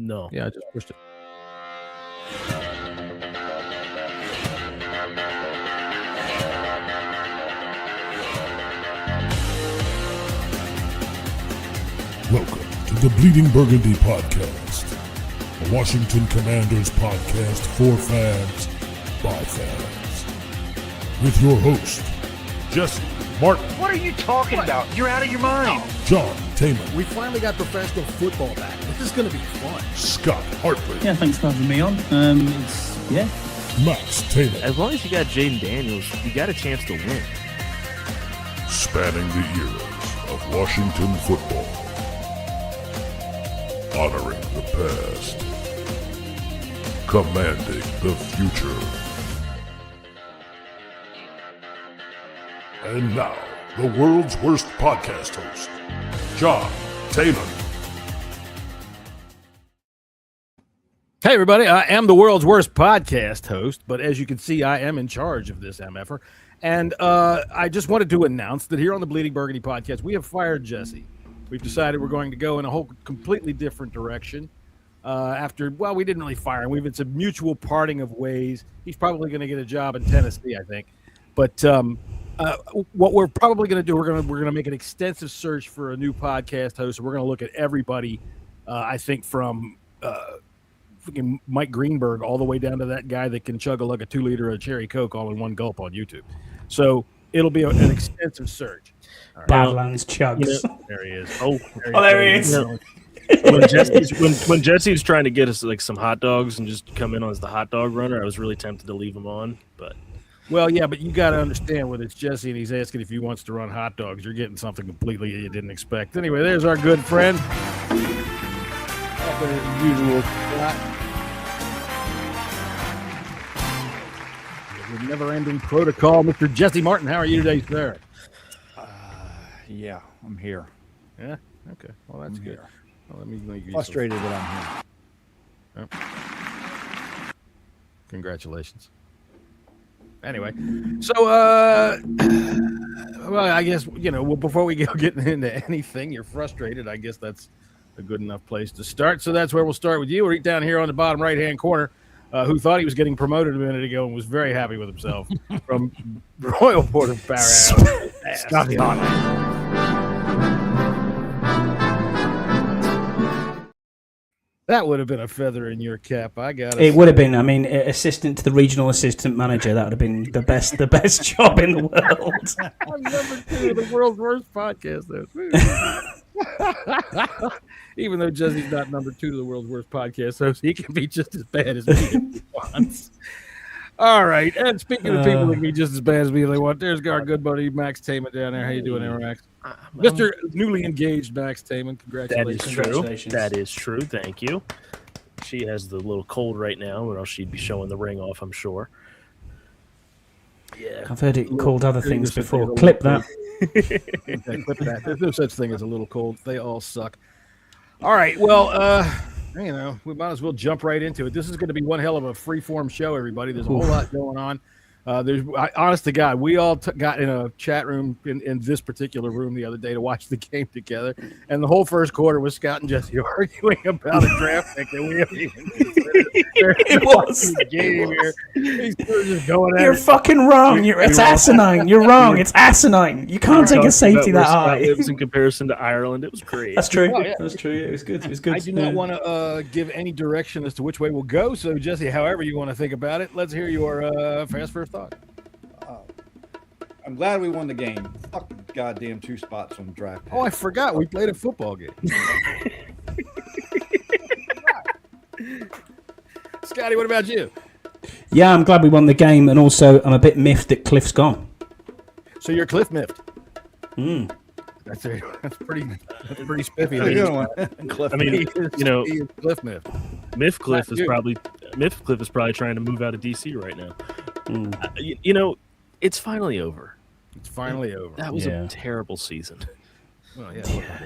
No. Yeah, I just pushed it. Welcome to the Bleeding Burgundy podcast, a Washington Commanders podcast for fans, by fans. With your host, Jesse Martin. What are you talking about? You're out of your mind. John Taman. We finally got professional football back. This is going to be fun. Scott Hartley. Yeah, thanks for having me on. Yeah. Max Taylor. As long as you got Jaden Daniels, you got a chance to win. Spanning the eras of Washington football. Honoring the past. Commanding the future. And now, the world's worst podcast host, John Taylor. Hey, everybody. I am the world's worst podcast host, but as you can see, I am in charge of this MFer. And I just wanted to announce that here on the Bleeding Burgundy podcast, we have fired Jesse. We've decided we're going to go in a whole completely different direction. We didn't really fire him. It's a mutual parting of ways. He's probably going to get a job in Tennessee, I think. But what we're probably going to do, we're going to make an extensive search for a new podcast host. We're going to look at everybody, I think, from freaking Mike Greenberg all the way down to that guy that can chug like a 2-liter of cherry Coke all in one gulp on YouTube. So it'll be an extensive search. Right. Badlands chugs. There he is. There he is. When Jesse's trying to get us like some hot dogs and just come in as the hot dog runner, I was really tempted to leave him on, but. Well, yeah, but you got to understand when it's Jesse and he's asking if he wants to run hot dogs, you're getting something completely you didn't expect. Anyway, there's our good friend. As usual, the never-ending protocol, Mr. Jesse Martin. How are you today, sir? Yeah, I'm here. Yeah. Okay. Well, that's good. Well, let me make you Frustrated that I'm here. Oh. Congratulations. Anyway, so well, I guess before we go getting into anything, you're frustrated. I guess that's a good enough place to start. So that's where we'll start with you. We're down here on the bottom right-hand corner. Who thought he was getting promoted a minute ago and was very happy with himself from Royal Port of Barrow. Scott That would have been a feather in your cap. It would have been. I mean, assistant to the regional assistant manager. That would have been the best job in the world. I'm number 2 of the world's worst podcast host. Even though Jesse's not number 2 to the world's worst podcast host, he can be just as bad as me if he wants. All right. And speaking of people that can be just as bad as me if they want, there's our good buddy Max Taman down there. How you doing there, Max? Mr. Newly engaged Max Taman. Congratulations. That is true. Thank you. She has the little cold right now, or else she'd be showing the ring off, I'm sure. Yeah. I've heard it called other things before. Clip that. Clip that. There's no such thing as a little cold. They all suck. All right. Well, we might as well jump right into it. This is going to be one hell of a free-form show, everybody. There's a whole lot going on. Honest to God, we all got in a chat room in this particular room the other day to watch the game together, and the whole first quarter was Scott and Jesse arguing about a draft pick that we haven't even considered. It was the game here. He's just going at You're it. fucking wrong. It's asinine. You're wrong. It's asinine. You can't take a safety that high. Lives in comparison to Ireland, it was great. That's true. Oh, yeah. That's true. It was good. It was good. I do not want to give any direction as to which way we'll go. So, Jesse, however you want to think about it, let's hear your fast first thought. I'm glad we won the game. Fuck goddamn 2 spots on the draft. Oh, I forgot. We played a football game. Scotty, what about you? Yeah, I'm glad we won the game, and also I'm a bit miffed that Cliff's gone. So you're Cliff miffed. That's pretty spiffy. That's a good one. I mean, he is Cliff miffed. Cliff is probably trying to move out of DC right now. It's finally over. It's finally over. That was a terrible season. Well,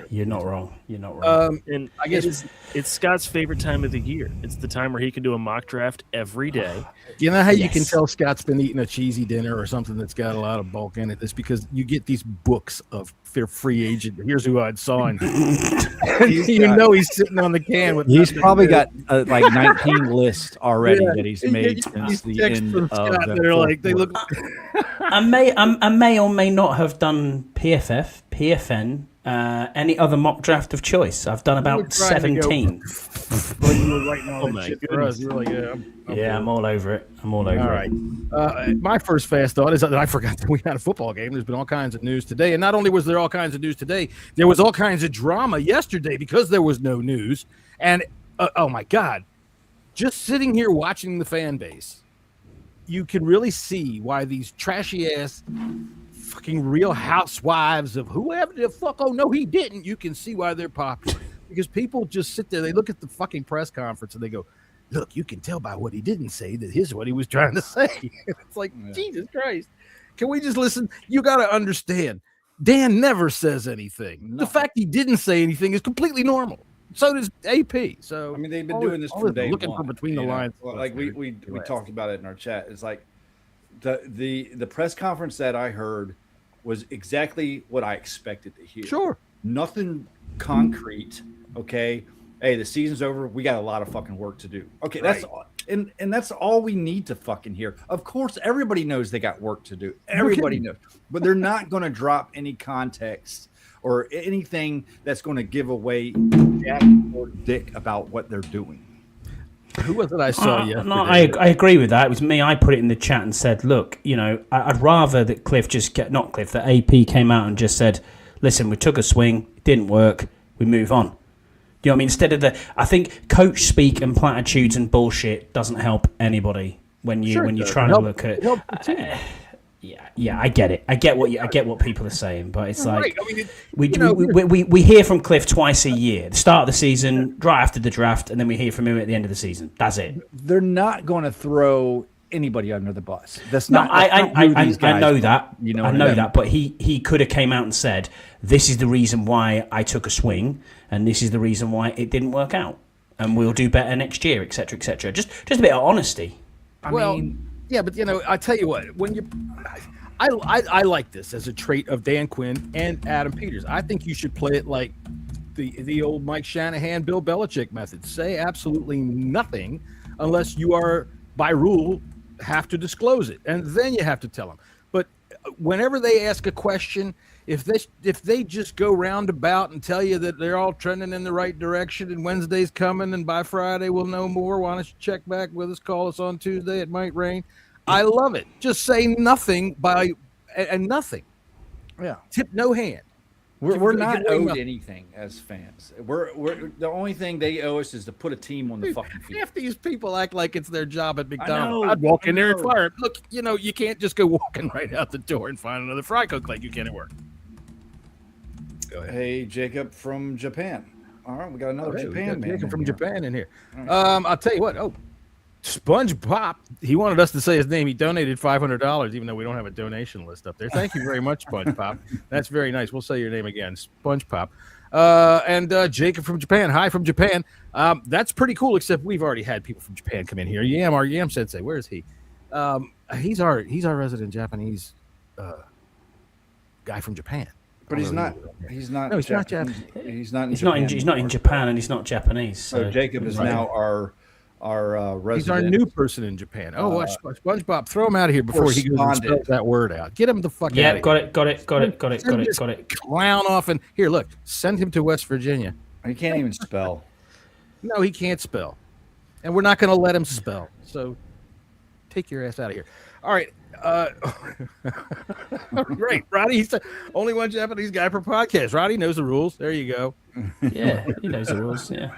You're not wrong. You're not wrong. And I guess- it's Scott's favorite time of the year. It's the time where he can do a mock draft every day. You know how you can Yes. tell Scott's been eating a cheesy dinner or something that's got a lot of bulk in it? It's because you get these books of their free agent. Here's who I'd sign. He's sitting on the can with. He's nothing probably to do. got like 19 lists already Yeah. that he's You made get since these the texts end from of Scott the that are like they fourth look. I may or may not have done PFF, PFN, any other mock draft of choice. I've done were about trying to go- 17. But you were writing all Oh that my shit for us. goodness. You were like, yeah, I'm all over it. I'm all over All it. right. My first fast thought is that I forgot that we had a football game. There's been all kinds of news today. And not only was there all kinds of news today, there was all kinds of drama yesterday because there was no news. And, oh, my God, just sitting here watching the fan base, you can really see why these trashy-ass fucking Real Housewives of whoever the fuck, oh, no, he didn't. You can see why they're popular. Because people just sit there, they look at the fucking press conference and they go, look, you can tell by what he didn't say that here's what he was trying to say. It's like, Jesus Christ. Can we just listen? You got to understand, Dan never says anything. No. The fact he didn't say anything is completely normal. So does AP. So I mean, they've been all doing this- this all from this day looking one. for between the you know? lines. Well, like we talked about it in our chat. It's like the press conference that I heard was exactly what I expected to hear. Sure. Nothing concrete. Okay. Hey, the season's over. We got a lot of fucking work to do. Okay, that's all, and that's all we need to fucking hear. Of course, everybody knows they got work to do. Everybody knows, but they're not going to drop any context or anything that's going to give away jack or dick about what they're doing. Who was it I saw yesterday? No, I agree with that. It was me. I put it in the chat and said, look, I'd rather that Cliff that AP came out and just said, listen, we took a swing, it didn't work, we move on. You know what I mean? Instead of I think coach speak and platitudes and bullshit doesn't help anybody when you're trying to look at. Yeah, I get it. I get what people are saying, but it's like we hear from Cliff twice a year: the start of the season, right after the draft, and then we hear from him at the end of the season. That's it. They're not going to throw anybody under the bus. That's No, not. I know that. You know, I know that, but he could have came out and said, "This is the reason why I took a swing, and this is the reason why it didn't work out, and we'll do better next year, etc., etc." Just a bit of honesty. I mean, yeah, but I tell you what, when you, I like this as a trait of Dan Quinn and Adam Peters. I think you should play it like the old Mike Shanahan, Bill Belichick method. Say absolutely nothing unless you are by rule have to disclose it, and then you have to tell them. But whenever they ask a question, if they just go roundabout and tell you that they're all trending in the right direction and Wednesday's coming and by Friday we'll know more, why don't you check back with us, call us on Tuesday, it might rain. I love it. Just say nothing and nothing. yeah. Tip no hand. We're Give not away owed nothing. anything as fans. We're the only thing they owe us is to put a team on the fucking field. Half these people act like it's their job at McDonald's. know, I'd walk in there and I know. fire it. Look, you can't just go walking right out the door and find another fry cook like you can at work. Go ahead. Hey, Jacob from Japan. All right, we got another Hey, we Japan got man. Jacob in from here. Japan in here. I'll tell you what. Oh, Sponge Pop. He wanted us to say his name. He donated $500, even though we don't have a donation list up there. Thank you very much, Sponge Pop. That's very nice. We'll say your name again, Sponge Pop. And Jacob from Japan. Hi from Japan. That's pretty cool. Except we've already had people from Japan come in here. Our Yam Sensei. Where is he? He's our resident Japanese guy from Japan. But he's not. He's not. No, he's not Japanese. He's not. He's not in Japan, and he's not Japanese. So Jacob is now our resident. He's our new person in Japan. Oh, watch SpongeBob. Throw him out of here before he goes and spells correspondent. that word out. Get him the fuck out Yeah, of here. got it. Send this clown off and here, look, send him to West Virginia. He can't even spell. No, he can't spell. And we're not going to let him spell. So take your ass out of here. All right. Great. Roddy, he's the only one Japanese guy per podcast. Roddy knows the rules. There you go. Yeah, he knows the rules. Yeah.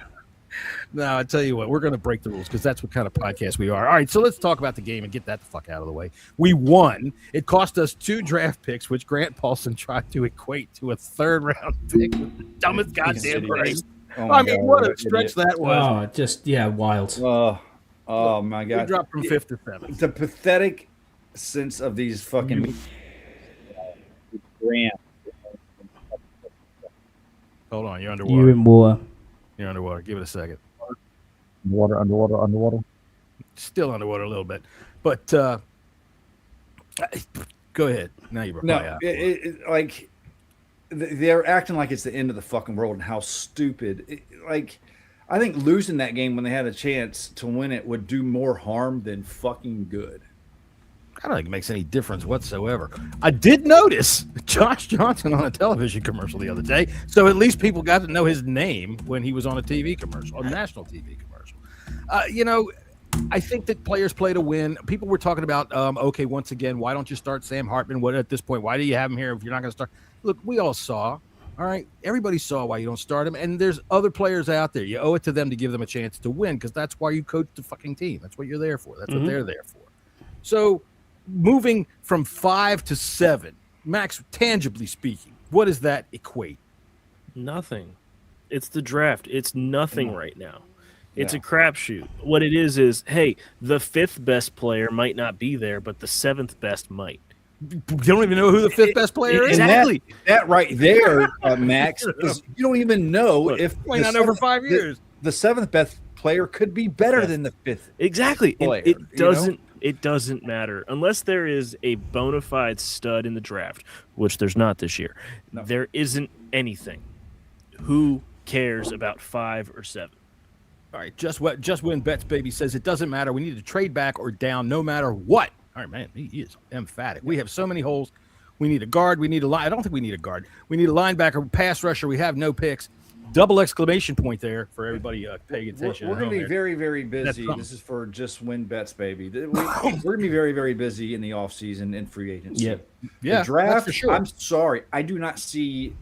No, I tell you what, we're going to break the rules because that's what kind of podcast we are. All right, so let's talk about the game and get that the fuck out of the way. We won. It cost us 2 draft picks, which Grant Paulson tried to equate to a 3rd round pick with the dumbest goddamn price. Oh my I mean, God, what a idiot. stretch that was. Wild. Oh my We God. dropped from 5th to 7th. The pathetic sense of these fucking Grant. Hold on, you're underwater. You're in water. You're underwater. Give it a second. Underwater. Still underwater a little bit, but go ahead. Now you're No, out. like they're acting like it's the end of the fucking world and how stupid. I think losing that game when they had a chance to win it would do more harm than fucking good. I don't think it makes any difference whatsoever. I did notice Josh Johnson on a television commercial the other day, so at least people got to know his name when he was on a TV commercial, a national TV commercial. I think that players play to win. People were talking about, okay, once again, why don't you start Sam Hartman? What at this point? Why do you have him here if you're not going to start? Look, we all saw. All right, everybody saw why you don't start him, and there's other players out there. You owe it to them to give them a chance to win because that's why you coach the fucking team. That's what you're there for. That's what they're there for. So, moving from 5 to 7, Max, tangibly speaking, what does that equate? Nothing. It's the draft. It's nothing right now. It's a crapshoot. What it is, hey, the 5th best player might not be there, but the 7th best might. You don't even know who the 5th best player is? Exactly. That right there, Max, is you don't even know if Playing on over 5 years. The 7th best player could be better than the 5th. Exactly. Player, It doesn't. It doesn't matter unless there is a bona fide stud in the draft, which there's not this year. No. There isn't anything. Who cares about 5 or 7? All right, just win bets, baby says it doesn't matter. We need to trade back or down no matter what. All right, man, he is emphatic. We have so many holes. We need a guard. We need a line. I don't think we need a guard. We need a linebacker, pass rusher. We have no picks. Double exclamation point there for everybody paying attention. We're going to be very, very busy. This is for just win bets, baby. We're going to be very, very busy in the offseason and free agency. Yeah, the draft, that's for sure. I'm sorry. I do not see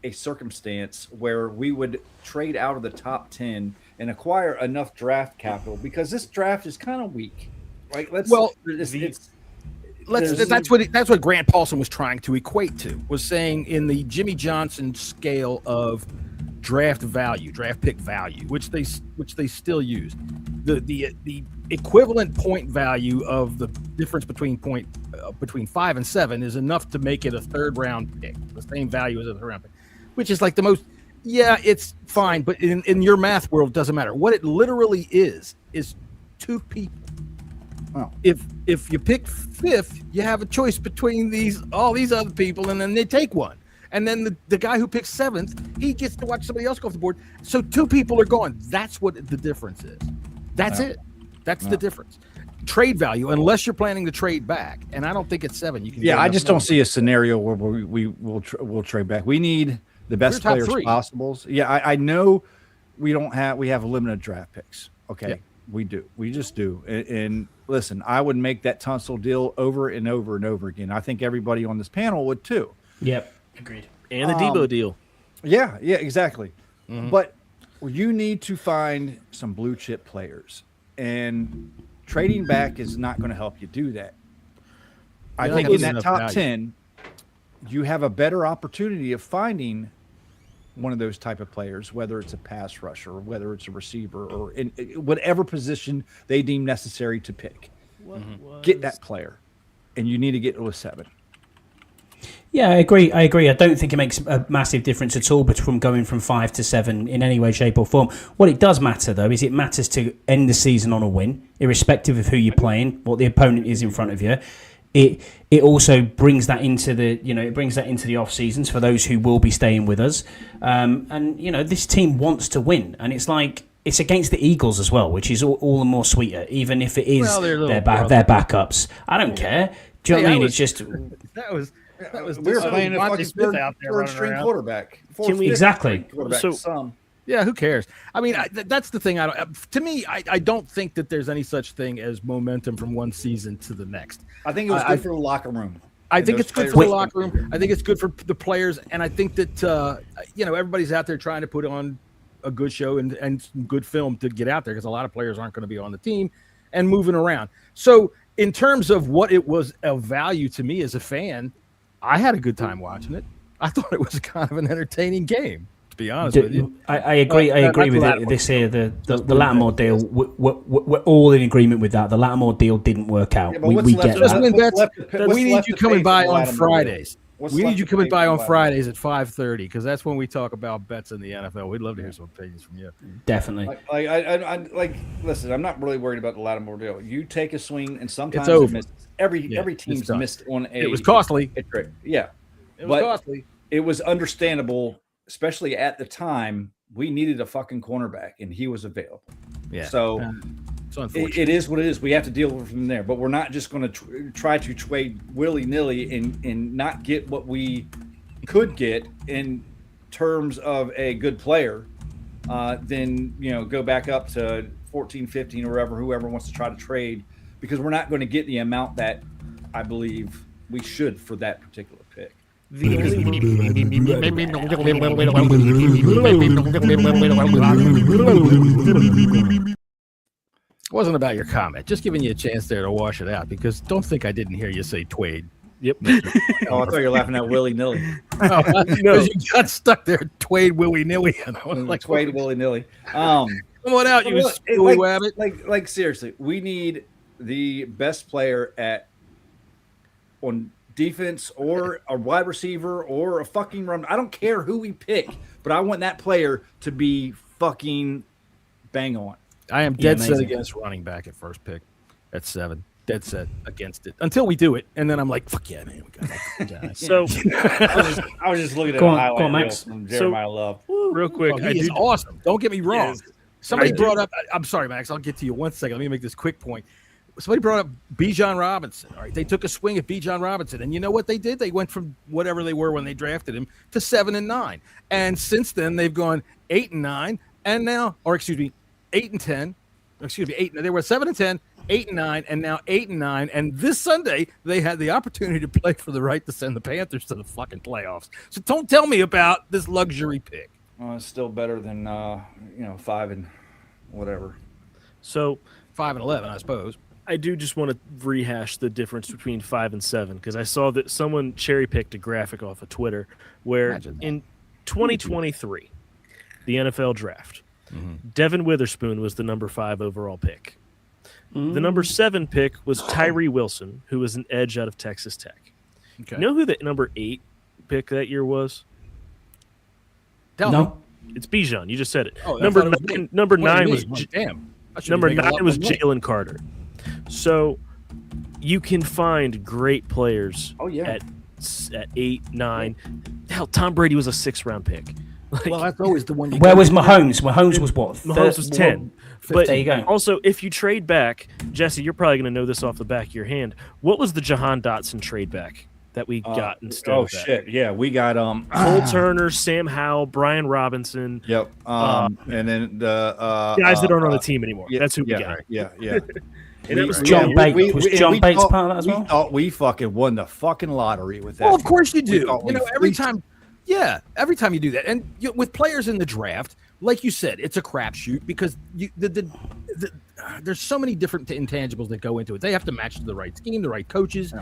a circumstance where we would trade out of the top 10 and acquire enough draft capital because this draft is kind of weak. Right? That's what Grant Paulson was trying to equate to, was saying in the Jimmy Johnson scale of draft pick value, which they still use. The equivalent point value of the difference between 5 and 7 is enough to make it a 3rd round pick, the same value as a 3rd round pick, which is like the most. Yeah, it's fine, but in your math world, it doesn't matter. What it literally is 2 people. Wow. If you pick 5th, you have a choice between all these other people, and then they take one. And then the guy who picks 7th, he gets to watch somebody else go off the board. So 2 people are gone. That's what the difference is. That's it. That's the difference. Trade value, unless you're planning to trade back, and I don't think it's 7. You can. I just don't see a scenario where we'll trade back. We need the best players possible. Yeah, I know we have limited draft picks. Okay. Yeah. We do. We just do. And listen, I would make that Tunsil deal over and over and over again. I think everybody on this panel would too. Yep. Agreed. And the Debo deal. Yeah, exactly. Mm-hmm. But you need to find some blue chip players. And trading back is not going to help you do that. I think in that top 10, you have a better opportunity of finding one of those type of players, whether it's a pass rusher or whether it's a receiver or in whatever position they deem necessary to pick. Get that player, and you need to get to a 7. Yeah, I agree. I don't think it makes a massive difference at all from going from 5 to 7 in any way, shape or form. What it does matter, though, is it matters to end the season on a win, irrespective of who you're playing, what the opponent is in front of you. It also brings that into the off seasons for those who will be staying with us. And this team wants to win, and it's against the Eagles as well, which is all the more sweeter, even if it is their backups. I don't care. Do you know what I mean? It's just we were playing a fucking third string quarterback. Exactly. Yeah, who cares? I mean, that's the thing. I don't think that there's any such thing as momentum from one season to the next. I think it was good for the locker room. I think it's good for the locker room. I think it's good for the players, and I think that everybody's out there trying to put on a good show and some good film to get out there because a lot of players aren't going to be on the team and moving around. So, in terms of what it was of value to me as a fan, I had a good time watching it. I thought it was kind of an entertaining game. Be honest with you, I agree. I agree with it. This here, the Lattimore deal. We're all in agreement with that. The Lattimore deal didn't work out. Yeah, we get that. We need you coming by on Fridays. We need you coming by on Fridays at 5:30 because that's when we talk about bets in the NFL. We'd love to hear some opinions from you. Definitely. Listen, I'm not really worried about the Lattimore deal. You take a swing, and sometimes It's over. every team's missed on a. It was costly. Yeah, it was costly. It was understandable, especially at the time. We needed a fucking cornerback, and he was available. Yeah. So it is what it is. We have to deal with from there. But we're not just going to try to trade willy-nilly and not get what we could get in terms of a good player. Then, go back up to 14, 15, or whoever wants to try to trade, because we're not going to get the amount that I believe we should for that particular pick. The It wasn't about your comment. Just giving you a chance there to wash it out, because don't think I didn't hear you say Twade. Yep. Oh, I thought you were laughing at willy-nilly. No, you got stuck there, Twade willy-nilly. Like Twade willy-nilly. Come on out, you silly wabbit. Like seriously, we need the best player on defense, or a wide receiver, or a fucking run. I don't care who we pick, but I want that player to be fucking bang on. I am dead set against running back at first pick at 7. Dead set against it until we do it, and then I'm like, "Fuck yeah, man, we got that guy." So I was just looking at a highlight Max. From Jeremiah Love. Real quick, he's awesome. Don't get me wrong. Yes. Somebody brought up. I'm sorry, Max. I'll get to you 1 second. Let me make this quick point. Somebody brought up Bijan Robinson. All right, they took a swing at Bijan Robinson, and you know what they did? They went from whatever they were when they drafted him to 7 and 9, and since then they've gone 8 and 9, and now, 8 and 10. Excuse me, 8. They were 7 and 10, 8 and 9, and now 8 and 9. And this Sunday they had the opportunity to play for the right to send the Panthers to the fucking playoffs. So don't tell me about this luxury pick. Well, it's still better than 5 and whatever. So 5 and 11, I suppose. I do just want to rehash the difference between 5 and 7, because I saw that someone cherry picked a graphic off of Twitter where in 2023, the NFL draft, Devin Witherspoon was the number 5 overall pick. The number 7 pick was Tyree Wilson, who was an edge out of Texas Tech. Okay. You know who the number 8 pick that year was? No. It's Bijan. You just said it. Oh, number 9 was number 9 was Jalen Carter. So you can find great players at 8, 9. Hell, Tom Brady was a 6th-round pick. Well, that's always the one. Where was Mahomes? Mahomes was what? Mahomes was 10. But there you go. Also, if you trade back, Jesse, you're probably going to know this off the back of your hand. What was the Jahan Dotson trade back that we got instead of that? Oh, shit. Yeah, we got Cole Turner, Sam Howell, Brian Robinson. Yep. And then the guys that aren't on the team anymore. That's who we got. Yeah. And it was John Bates. Was John Bates part of that as well? We thought we fucking won the fucking lottery with that. Well, of course you do. Every time you do that. And with players in the draft, like you said, it's a crapshoot because there's so many different intangibles that go into it. They have to match to the right scheme, the right coaches,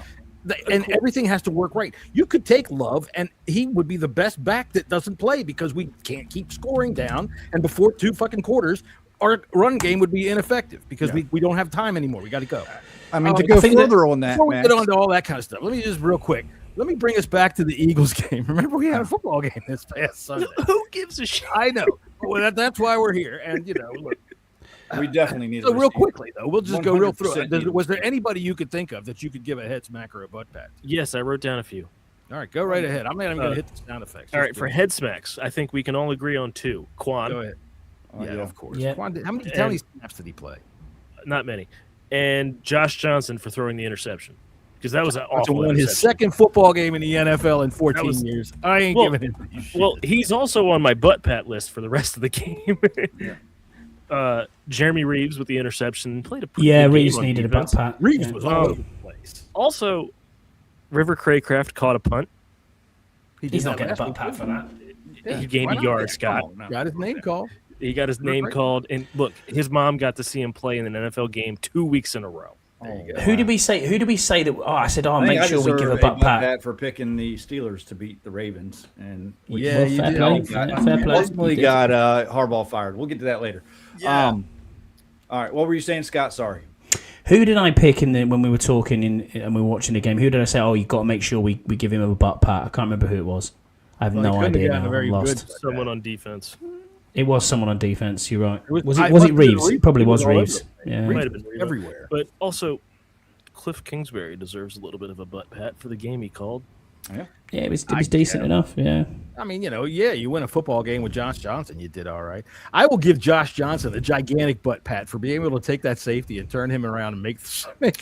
and everything has to work right. You could take Love, and he would be the best back that doesn't play because we can't keep scoring down. And before 2 fucking quarters, our run game would be ineffective because we don't have time anymore. We got to go. I mean, to go further on that, before we get on to all that kind of stuff, let me just real quick. Let me bring us back to the Eagles game. Remember, we had a football game this past Sunday. Who gives a shit? I know. Well, that's why we're here. And, look. We definitely need So real quickly, though, we'll just go real through it. Was there anybody you could think of that you could give a head smack or a butt pat? Yes, I wrote down a few. All right, go right ahead. I'm not even going to hit the sound effects. All right, for head smacks, I think we can all agree on 2. Quan. Go ahead. Yeah, of course. Yeah. Quan, how many snaps did he play? Not many. And Josh Johnson for throwing the interception. Because that was an awful won his second football game in the NFL in 14 years. I ain't giving him any shit. Well, he's also on my butt pat list for the rest of the game. Jeremy Reeves with the interception played a pretty good Reeves game needed on defense. a butt pat. Reeves was all over the place. Also, River Craycraft caught a punt. He's not getting a butt pat for that. He gained a yard, Scott. Got his name called. He got his name called. And look, his mom got to see him play in an NFL game 2 weeks in a row. Who did we say that? Oh, I said, make sure we give a butt pat for picking the Steelers to beat the Ravens, and fair play. Ultimately got Harbaugh fired. We'll get to that later. Yeah. All right, what were you saying, Scott? Sorry. Who did I pick when we were talking and we were watching the game? Who did I say? Oh, you've got to make sure we give him a butt pat. I can't remember who it was. I have no idea now. I'm lost. Someone on defense. It was someone on defense. You're right. Was it it Reeves? It probably was Reeves. Yeah. Might have been Reeves. Everywhere. But also, Cliff Kingsbury deserves a little bit of a butt pat for the game he called. Yeah, it was decent enough. Yeah. I mean, you win a football game with Josh Johnson, you did all right. I will give Josh Johnson a gigantic butt pat for being able to take that safety and turn him around and make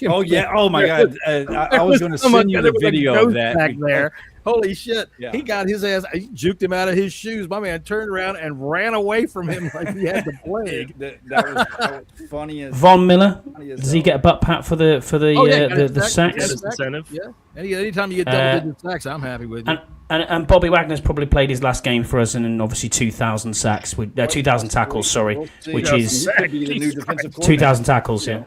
him. Oh yeah! Oh my God! I was going to send you the video of that. Back there. Holy shit! Yeah. He got his ass. He juked him out of his shoes. My man turned around and ran away from him like he had the plague. that was funny as Von Miller, does he get a butt pat for the sacks? Incentive. Yeah. Anytime you get double-digit sacks, I'm happy with you. And Bobby Wagner's probably played his last game for us, and then obviously 2,000 sacks, 2,000 tackles. Sorry, which is 2,000 tackles. Yeah.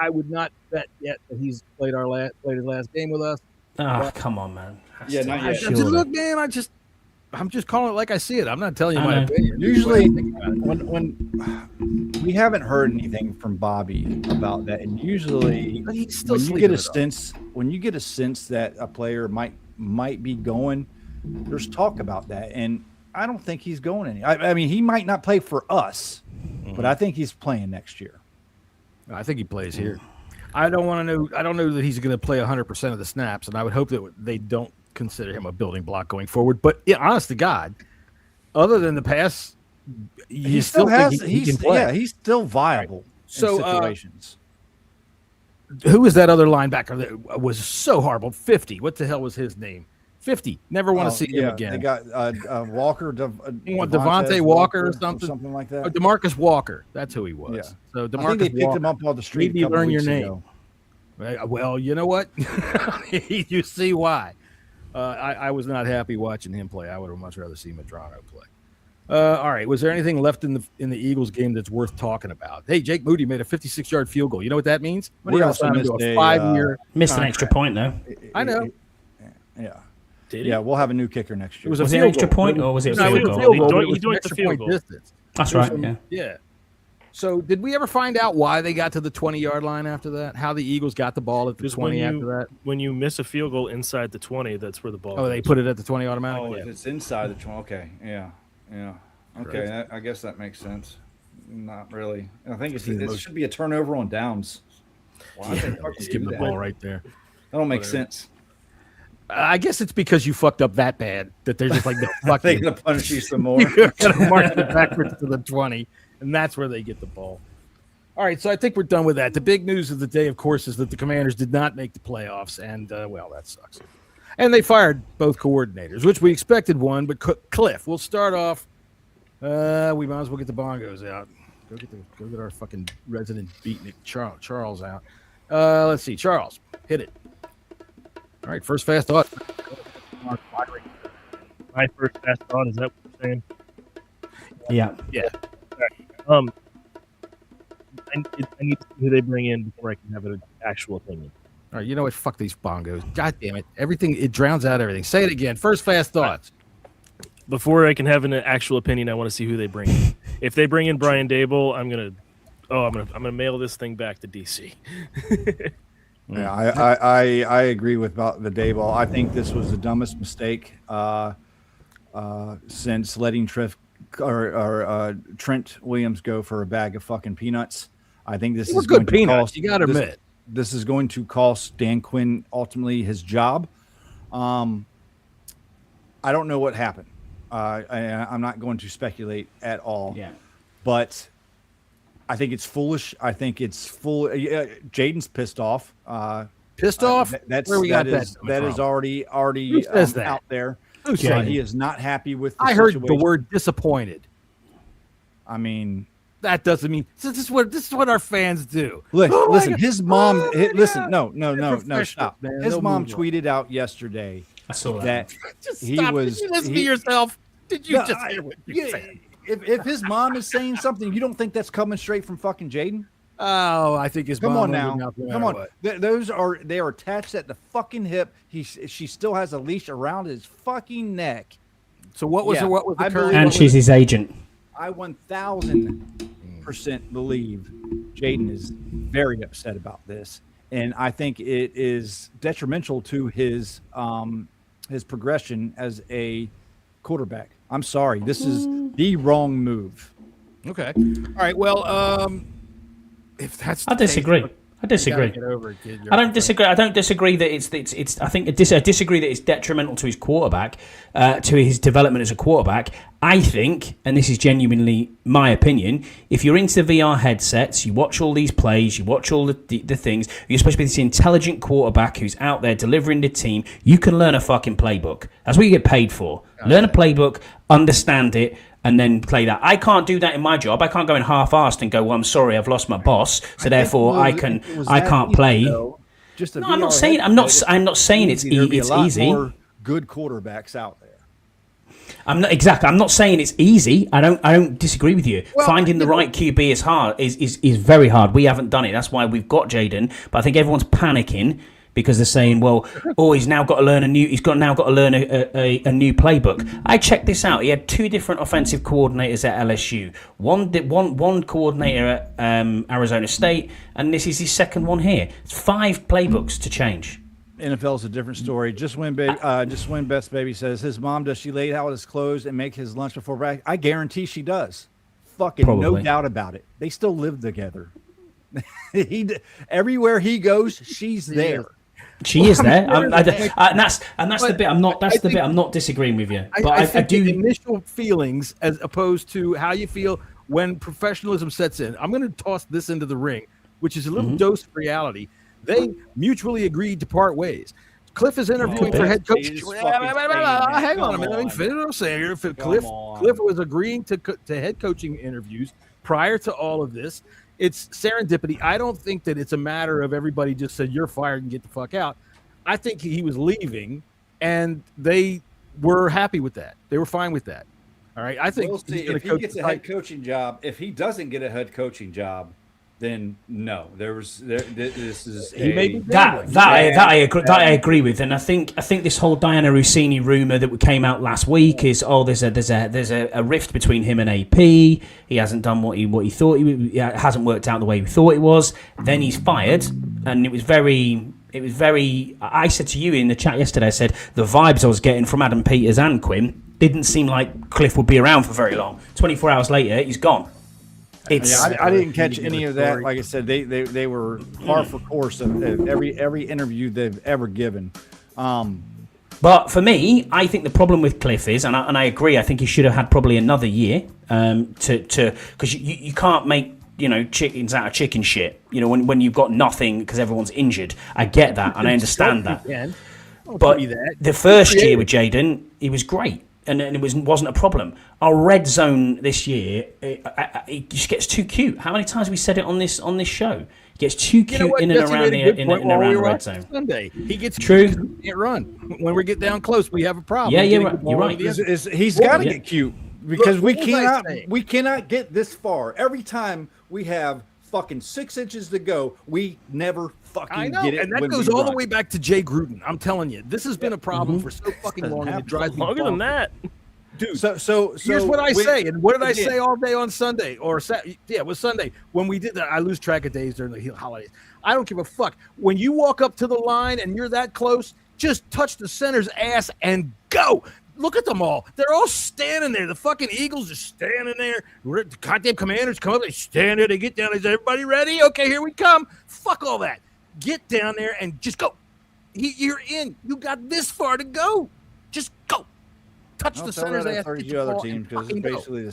I would not bet yet that he's played his last game with us. Oh, come on, man. Yeah, not yet. Look, man, I'm just calling it like I see it. I'm not telling you my opinion. Usually, when we haven't heard anything from Bobby about that, and usually when you get a sense that a player might be going, there's talk about that, and I don't think he's going any. I mean, he might not play for us, but I think he's playing next year. I think he plays here. I don't know that he's going to play 100% of the snaps, and I would hope that they don't consider him a building block going forward. But yeah, honest to God, other than the pass, he still can play. Yeah, he's still viable in situations. Who was that other linebacker that was so horrible? 50. What the hell was his name? 50. Never want to see him again. They got Walker, Devontae Walker or something like that. DeMarcus Walker. That's who he was. Yeah. So DeMarcus I think they picked Walker. him up on the street. Maybe learn your name. Well, you know what? You see why. I was not happy watching him play. I would have much rather seen Medrano play. All right. Was there anything left in the Eagles game that's worth talking about? Hey, Jake Moody made a 56-yard field goal. You know what that means? We're going to sign him to a 5-year missed an extra point, though. I know. Yeah. Did he? Yeah, we'll have a new kicker next year. Was it an extra point or was it a field goal? He doinked the field goal. Distance. That's right, Yeah. So did we ever find out why they got to the 20-yard line after that? How the Eagles got the ball at the 20 after that? When you miss a field goal inside the 20, that's where the ball goes. They put it at the 20 automatically? Oh, if it's inside the 20. Okay, yeah. Okay, I guess that makes sense. Not really. I think it should be a turnover on downs. Well, just give them the ball right there. That don't make sense. I guess it's because you fucked up that bad that they're just like, no, fuck they're you. going to punish you some more. You're going to march it backwards to the 20, and that's where they get the ball. All right, so I think we're done with that. The big news of the day, of course, is that the Commanders did not make the playoffs, and, well, that sucks. And they fired both coordinators, which we expected one, but Cliff, we'll start off. We might as well get the bongos out. Go get our fucking resident beatnik Charles out. Let's see. Charles, hit it. All right, first fast thought. My first fast thought, is that what you're saying? Yeah. I need to see who they bring in before I can have an actual opinion. All right, you know what? Fuck these bongos. God damn it. Everything, it drowns out everything. Say it again. First fast thoughts. Before I can have an actual opinion, I want to see who they bring in. If they bring in Brian Dable, I'm gonna mail this thing back to DC. Yeah, I agree with about the Dayball. I think this was the dumbest mistake since letting Trent Williams go for a bag of fucking peanuts. I think this is good peanuts. You got to admit, this is going to cost Dan Quinn ultimately his job. I don't know what happened. I'm not going to speculate at all. Yeah, but I think it's foolish. I think it's full. Jaden's pissed off. Pissed off? That is already out there. He is not happy with the situation. Heard the word disappointed. I mean, that doesn't mean this is what our fans do. Listen, his mom. No, stop. Man, his mom tweeted out yesterday. I saw that he was. Did you listen to yourself? Did you just hear what you said? If his mom is saying something, you don't think that's coming straight from fucking Jaden? Oh, I think his mom. Come on now. Come on. They are attached at the fucking hip. She still has a leash around his fucking neck. So what was the current? And she's his agent. I 1,000% believe Jaden is very upset about this, and I think it is detrimental to his progression as a quarterback. I'm sorry, this is the wrong move. Okay. All right. Well, if that's I disagree. I disagree. I don't disagree. I don't disagree that it's. I think I disagree that it's detrimental to his quarterback, to his development as a quarterback. I think, and this is genuinely my opinion, if you're into VR headsets, you watch all these plays, you watch all the things, you're supposed to be this intelligent quarterback who's out there delivering the team. You can learn a fucking playbook. That's what you get paid for. Learn a playbook, understand it, and then play that. I can't do that in my job. I can't go in half-assed and go, well, I'm sorry, I've lost my boss, so therefore I can't play. Just no, I'm not saying it's easy. More good quarterbacks out there. I'm not saying it's easy. I don't disagree with you. Well, finding the right QB is hard. Is very hard. We haven't done it. That's why we've got Jaden. But I think everyone's panicking because they're saying, well, he's now got to learn a new playbook. I checked this out. He had 2 different offensive coordinators at LSU. One coordinator at Arizona State, and this is his second one here. It's 5 playbooks to change. NFL is a different story. Just win, best baby says his mom, does she lay out his clothes and make his lunch before breakfast? I guarantee she does. Fucking Probably. No doubt about it. They still live together. Everywhere he goes, she's there. She is there, and that's the bit I'm not. That's the bit I'm not disagreeing with you. But I do the initial feelings as opposed to how you feel when professionalism sets in. I'm going to toss this into the ring, which is a little dose of reality. They mutually agreed to part ways. Cliff is interviewing for head coach. Hang on a minute. Let me finish what I'm saying here. Cliff was agreeing to head coaching interviews prior to all of this. It's serendipity. I don't think that it's a matter of everybody just said, you're fired and get the fuck out. I think he was leaving, and they were happy with that. They were fine with that. All right. I think we'll see. If he gets a head coaching job, if he doesn't get a head coaching job, then no. This is that I agree with, and I think this whole Diana Rossini rumor that came out last week is there's a rift between him and AP. He hasn't done what he thought it hasn't worked out the way we thought it was. Then he's fired, and it was very. I said to you in the chat yesterday, I said the vibes I was getting from Adam Peters and Quinn didn't seem like Cliff would be around for very long. 24 hours later, he's gone. I didn't catch any of that. Like I said, they were par for course of every interview they've ever given. But for me, I think the problem with Cliff is, and I agree, I think he should have had probably another year because you can't make chickens out of chicken shit. When you've got nothing because everyone's injured. I get that and I understand that. But the first year with Jaden, he was great. And it wasn't a problem. Our red zone this year, it just gets too cute. How many times have we said it on this show? It gets too cute in and around the red zone. Sunday, he gets true. Can't run when we get down close. We have a problem. Yeah, you're right. He's got to get cute because we cannot get this far. Every time we have fucking 6 inches to go, we never fucking get it. And that goes all the way back to Jay Gruden. I'm telling you, this has been a problem for so fucking long. And it drives me longer than that, dude. So here's what I say, and what did I say all day on Sunday it was Sunday when we did that. I lose track of days during the holidays. I don't give a fuck. When you walk up to the line and you're that close, just touch the center's ass and go. Look at them all. They're all standing there. The fucking Eagles are standing there. The goddamn Commanders come up. They stand there. They get down. Is everybody ready? Okay, here we come. Fuck all that. Get down there and just go. You're in. You got this far to go. Just go. Touch the center's ass. 32 other teams because it's basically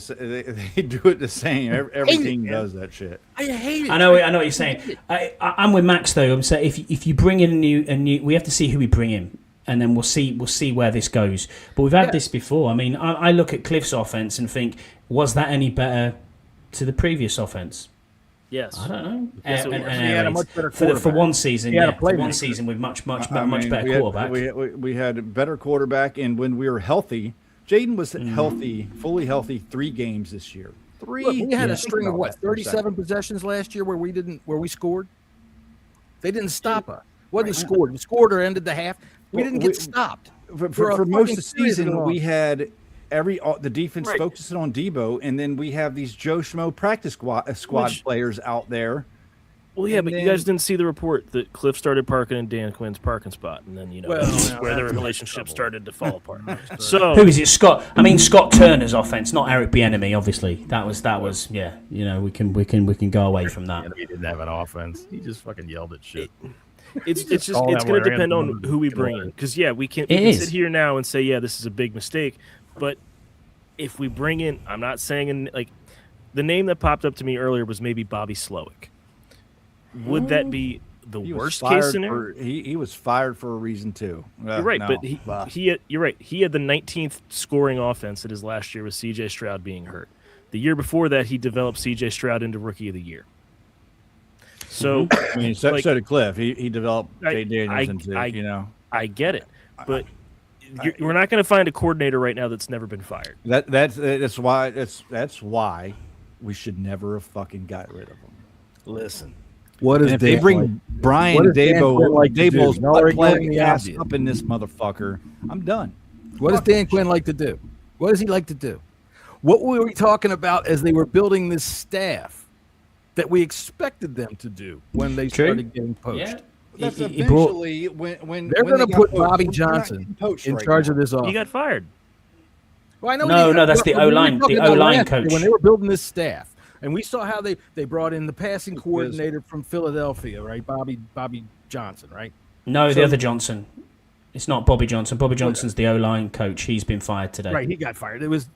they do it the same. Every team does that shit. I hate it. I know what you're saying. I'm with Max though. I'm saying if you bring in a new, we have to see who we bring in. And then we'll see where this goes. But we've had this before. I mean, I look at Cliff's offense and think, was that any better to the previous offense? Yes. I don't know. Yes, he had a much better quarterback. For one season, for one season with much better quarterback. We had a better quarterback, and when we were healthy, Jaden was healthy, fully healthy 3 games this year. 3. Look, we had a string of 37 possessions last year where we scored. They didn't stop us. Wasn't scored. We scored or ended the half. We didn't get stopped. For most of the season, we had the defense focuses on Debo, and then we have these Joe Schmo practice squad players out there. Well, yeah, but you guys didn't see the report that Cliff started parking in Dan Quinn's parking spot, and then that's where the relationship started to fall apart. So who is it? Scott? I mean, Scott Turner's offense, not Eric Bieniemy. Obviously, that was. Yeah, we can go away from that. He didn't have an offense. He just fucking yelled at shit. It's going to depend on who we bring in, because we can sit here now and say this is a big mistake, but if we bring in, I'm not saying the name that popped up to me earlier was maybe Bobby Slowick. Would that be the worst case scenario? He was fired for a reason too. You're right, but you're right. He had the 19th scoring offense at his last year with C.J. Stroud being hurt. The year before that, he developed C.J. Stroud into Rookie of the Year. So, so did Cliff. He developed Jay Daniels into. I get it, but we're not going to find a coordinator right now that's never been fired. That's why we should never have fucking got rid of him. Listen. If they bring Brian Daboll's butt-plugging ass up in this motherfucker, I'm done. What does Dan Quinn like to do? What does he like to do? What were we talking about as they were building this staff that we expected them to do when they started getting poached? Yeah. That's eventually when they're going to put Bobby Johnson in charge of this offense. He got fired. Well, I know that's the O-line. The O-line coach. When they were building this staff. And we saw how they brought in the passing coordinator from Philadelphia, right? Bobby Johnson, right? No, the other Johnson. It's not Bobby Johnson. Bobby Johnson's the O-line coach. He's been fired today. Right, he got fired. It was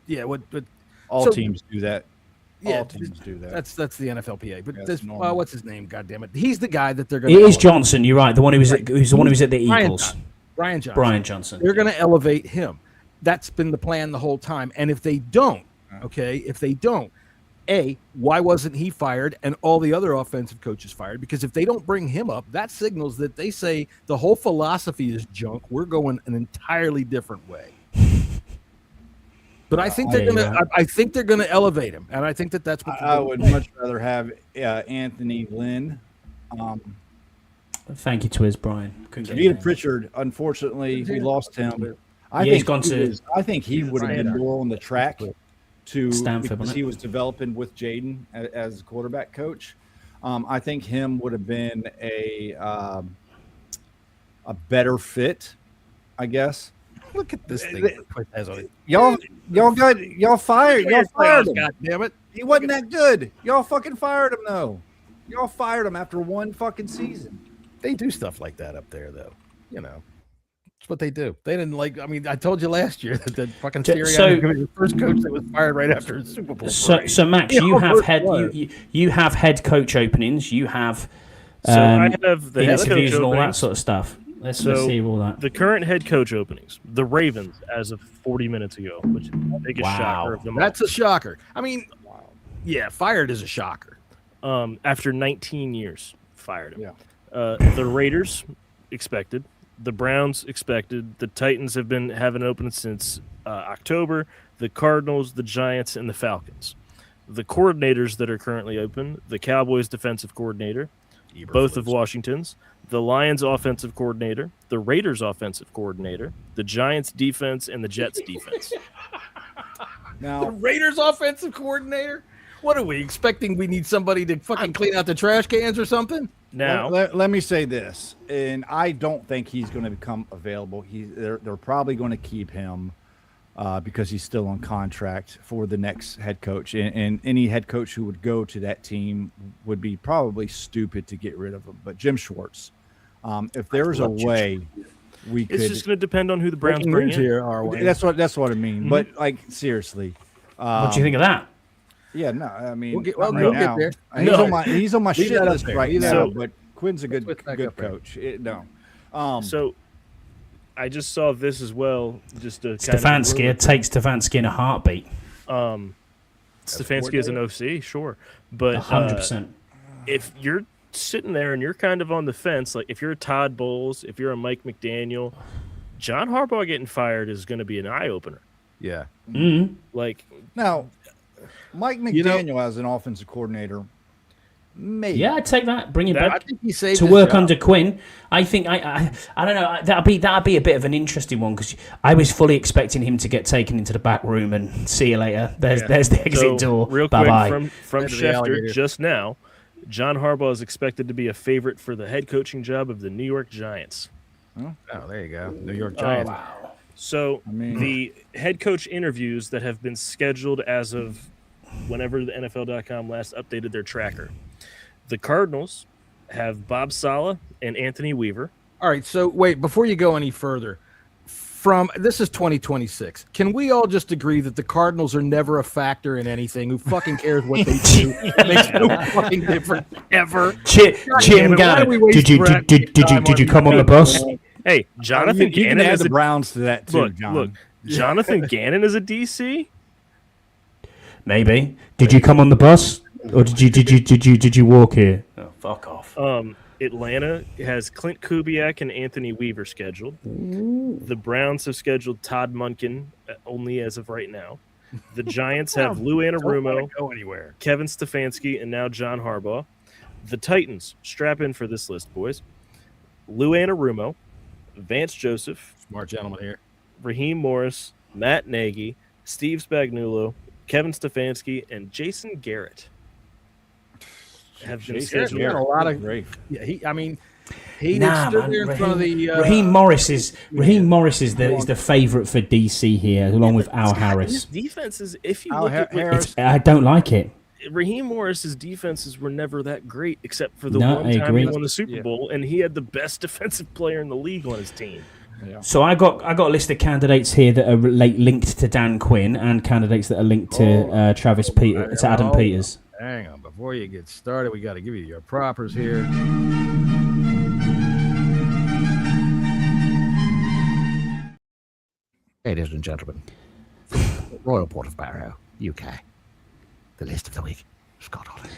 all teams do that. Yeah, all teams do that. That's the NFLPA. But what's his name? God damn it, he's the guy that they're going. It is Johnson. You're right. The one who's the one who was at the Eagles. Brian Johnson. Brian Johnson. They're going to elevate him. That's been the plan the whole time. And if they don't, why wasn't he fired and all the other offensive coaches fired? Because if they don't bring him up, that signals that they say the whole philosophy is junk. We're going an entirely different way. But I think they're gonna elevate him, and I think that's what I would much rather have Anthony Lynn. Thank you to his Brian. Peter Pritchard, unfortunately, we lost him. I think he would have been more on the track to Stanford, because he was developing with Jaden as quarterback coach. I think him would have been a better fit, I guess. Look at this thing. Y'all fired him. God damn it. He wasn't that good. Y'all fucking fired him though. Y'all fired him after one fucking season. They do stuff like that up there though. That's what they do. They didn't I told you last year that fucking Sirianni was the first coach that was fired right after the Super Bowl. So Max, you have head coach openings. You have I have the interviews and all that sort of stuff. Let's see all that. The current head coach openings, the Ravens, as of 40 minutes ago, which is the biggest shocker of them all. That's a shocker. Fired is a shocker. After 19 years, fired him. Yeah. The Raiders expected. The Browns expected. The Titans have been having open since October. The Cardinals, the Giants, and the Falcons. The coordinators that are currently open, the Cowboys defensive coordinator, both of Washington's, the Lions offensive coordinator, the Raiders offensive coordinator, the Giants defense, and the Jets defense. Now, the Raiders offensive coordinator? What are we expecting? We need somebody to fucking clean out the trash cans or something? Now, let me say this, and I don't think he's going to become available. They're probably going to keep him because he's still on contract for the next head coach. And any head coach who would go to that team would be probably stupid to get rid of him. But Jim Schwartz, if there's a way we could, it's just going to depend on who the Browns bring in. Here, are we? That's what I mean. Mm-hmm. But seriously, what do you think of that? Yeah, no, I mean, we'll get there. He's on my shit list right now. But Quinn's a good coach. So I just saw this as well. Just to Stefanski takes Stefanski in a heartbeat. Stefanski is an OC, sure, but 100%. If you're sitting there and you're kind of on the fence, like if you're a Todd Bowles, if you're a Mike McDaniel, John Harbaugh getting fired is going to be an eye opener. Yeah. Mm-hmm. Like now. Mike McDaniel as an offensive coordinator, Maybe. Yeah, I'd take that. Bring him I back think he saved to his work job. under Quinn. I think I don't know. That'd be a bit of an interesting one because I was fully expecting him to get taken into the back room and see you later. There's the exit door. Real Bye quick bye. from Into the Schefter alligator. just now, John Harbaugh is expected to be a favorite for the head coaching job of the New York Giants. Oh, there you go. New York Giants. So mean- the head coach interviews that have been scheduled as of whenever the NFL.com last updated their tracker. The Cardinals have Bob Saleh and Anthony Weaver. All right, so wait, before you go any further, this is 2026. Can we all just agree that the Cardinals are never a factor in anything? Who fucking cares what they do? It makes no fucking difference ever. Jim damn it, why do we Gannon, waste did you time come on the bus? Hey, Jonathan You can Gannon add is the a Browns to that too, look. John. Look, Jonathan Gannon is a DC. Maybe. Did you come on the bus, or did you walk here? Oh, fuck off. Atlanta has Clint Kubiak and Anthony Weaver scheduled. The Browns have scheduled Todd Monken only as of right now. The Giants have Lou Anarumo, Go anywhere. Kevin Stefanski, and now John Harbaugh. The Titans, strap in for this list, boys. Lou Anarumo, Vance Joseph, Smart gentleman here. Raheem Morris, Matt Nagy, Steve Spagnuolo, Kevin Stefanski, and Jason Garrett have been Garrett's scheduled. got a lot of. Great. Yeah, he Nah, stood man. there in front of the. Raheem Morris is the favourite for DC here, along with Al His Harris. defenses, if you Al look at Harris. I don't like it. Raheem Morris's defenses were never that great, except for the No, one I time agree. he won the Super Bowl, and he had the best defensive player in the league on his team. So I got a list of candidates here that are linked to Dan Quinn and candidates that are linked to Travis Peters, to Adam Peters. Hang on, before you get started, we got to give you your propers here. Ladies and gentlemen, from Royal Port of Barrow, UK, the list of the week, Scott Holland.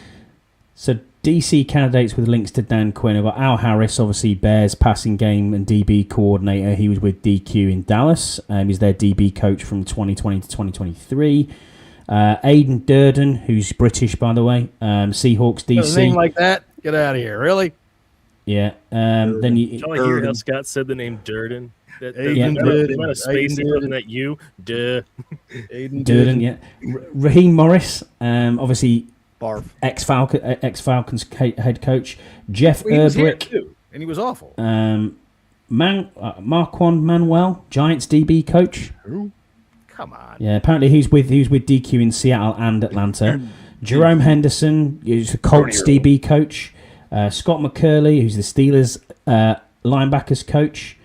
So DC candidates with links to Dan Quinn have got Al Harris, obviously Bears passing game and DB coordinator. He was with DQ in Dallas. He's their DB coach from 2020 to 2023. Aidan Durden, who's British, by the way. Seahawks A DC. name like that? Get out of here! Really? Yeah. Then you. Did y'all hear how Scott said the name Durden? Aidan The Durden. amount of space he Aidan put in that U. Duh. Durden, yeah. Raheem Morris, obviously Barf. ex-Falcons head coach. Jeff Well, he was here Urbrick. too, and he was awful. Marquand Manuel, Giants DB coach. Come on. Yeah, apparently he's with DQ in Seattle and Atlanta. Jerome Henderson, who's the Colts DB coach. Scott McCurley, who's the Steelers linebackers coach.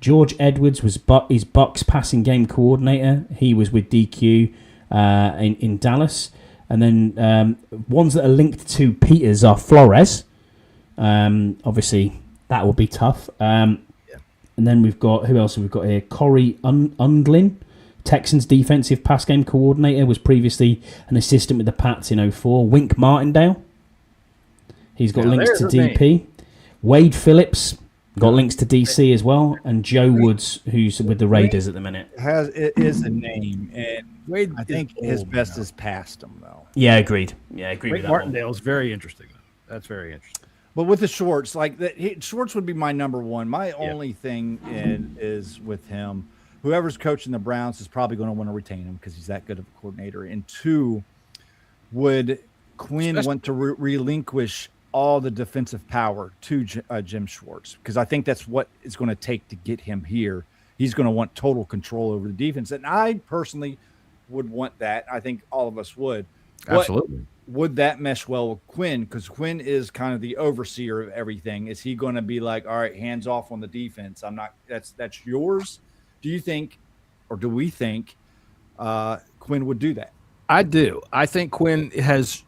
George Edwards was his Bucks passing game coordinator. He was with DQ in Dallas. And then ones that are linked to Peters are Flores. Obviously, that will be tough. And then we've got, who else have we got here? Corey Undlin, Texans defensive pass game coordinator, was previously an assistant with the Pats in 2004. Wink Martindale, he's got links to there's a DP. Wade Phillips, got links to DC as well. And Joe Woods, who's with the Raiders at the minute. It is a name, and Wade I think is his old best now. is past him though. Yeah, agreed. Yeah, I agree Wade with that one. Martindale's very interesting. That's very interesting. But with the Schwartz, like that, Schwartz would be my number one. My only thing is with him. Whoever's coaching the Browns is probably going to want to retain him because he's that good of a coordinator. And two, would Quinn want to relinquish all the defensive power to Jim Schwartz? Because I think that's what it's going to take to get him here. He's going to want total control over the defense. And I personally would want that. I think all of us would. Absolutely. Would that mesh well with Quinn? Because Quinn is kind of the overseer of everything. Is he going to be like, all right, hands off on the defense? I'm not. That's yours. Do you think, or do we think, Quinn would do that? I do. I think Quinn has.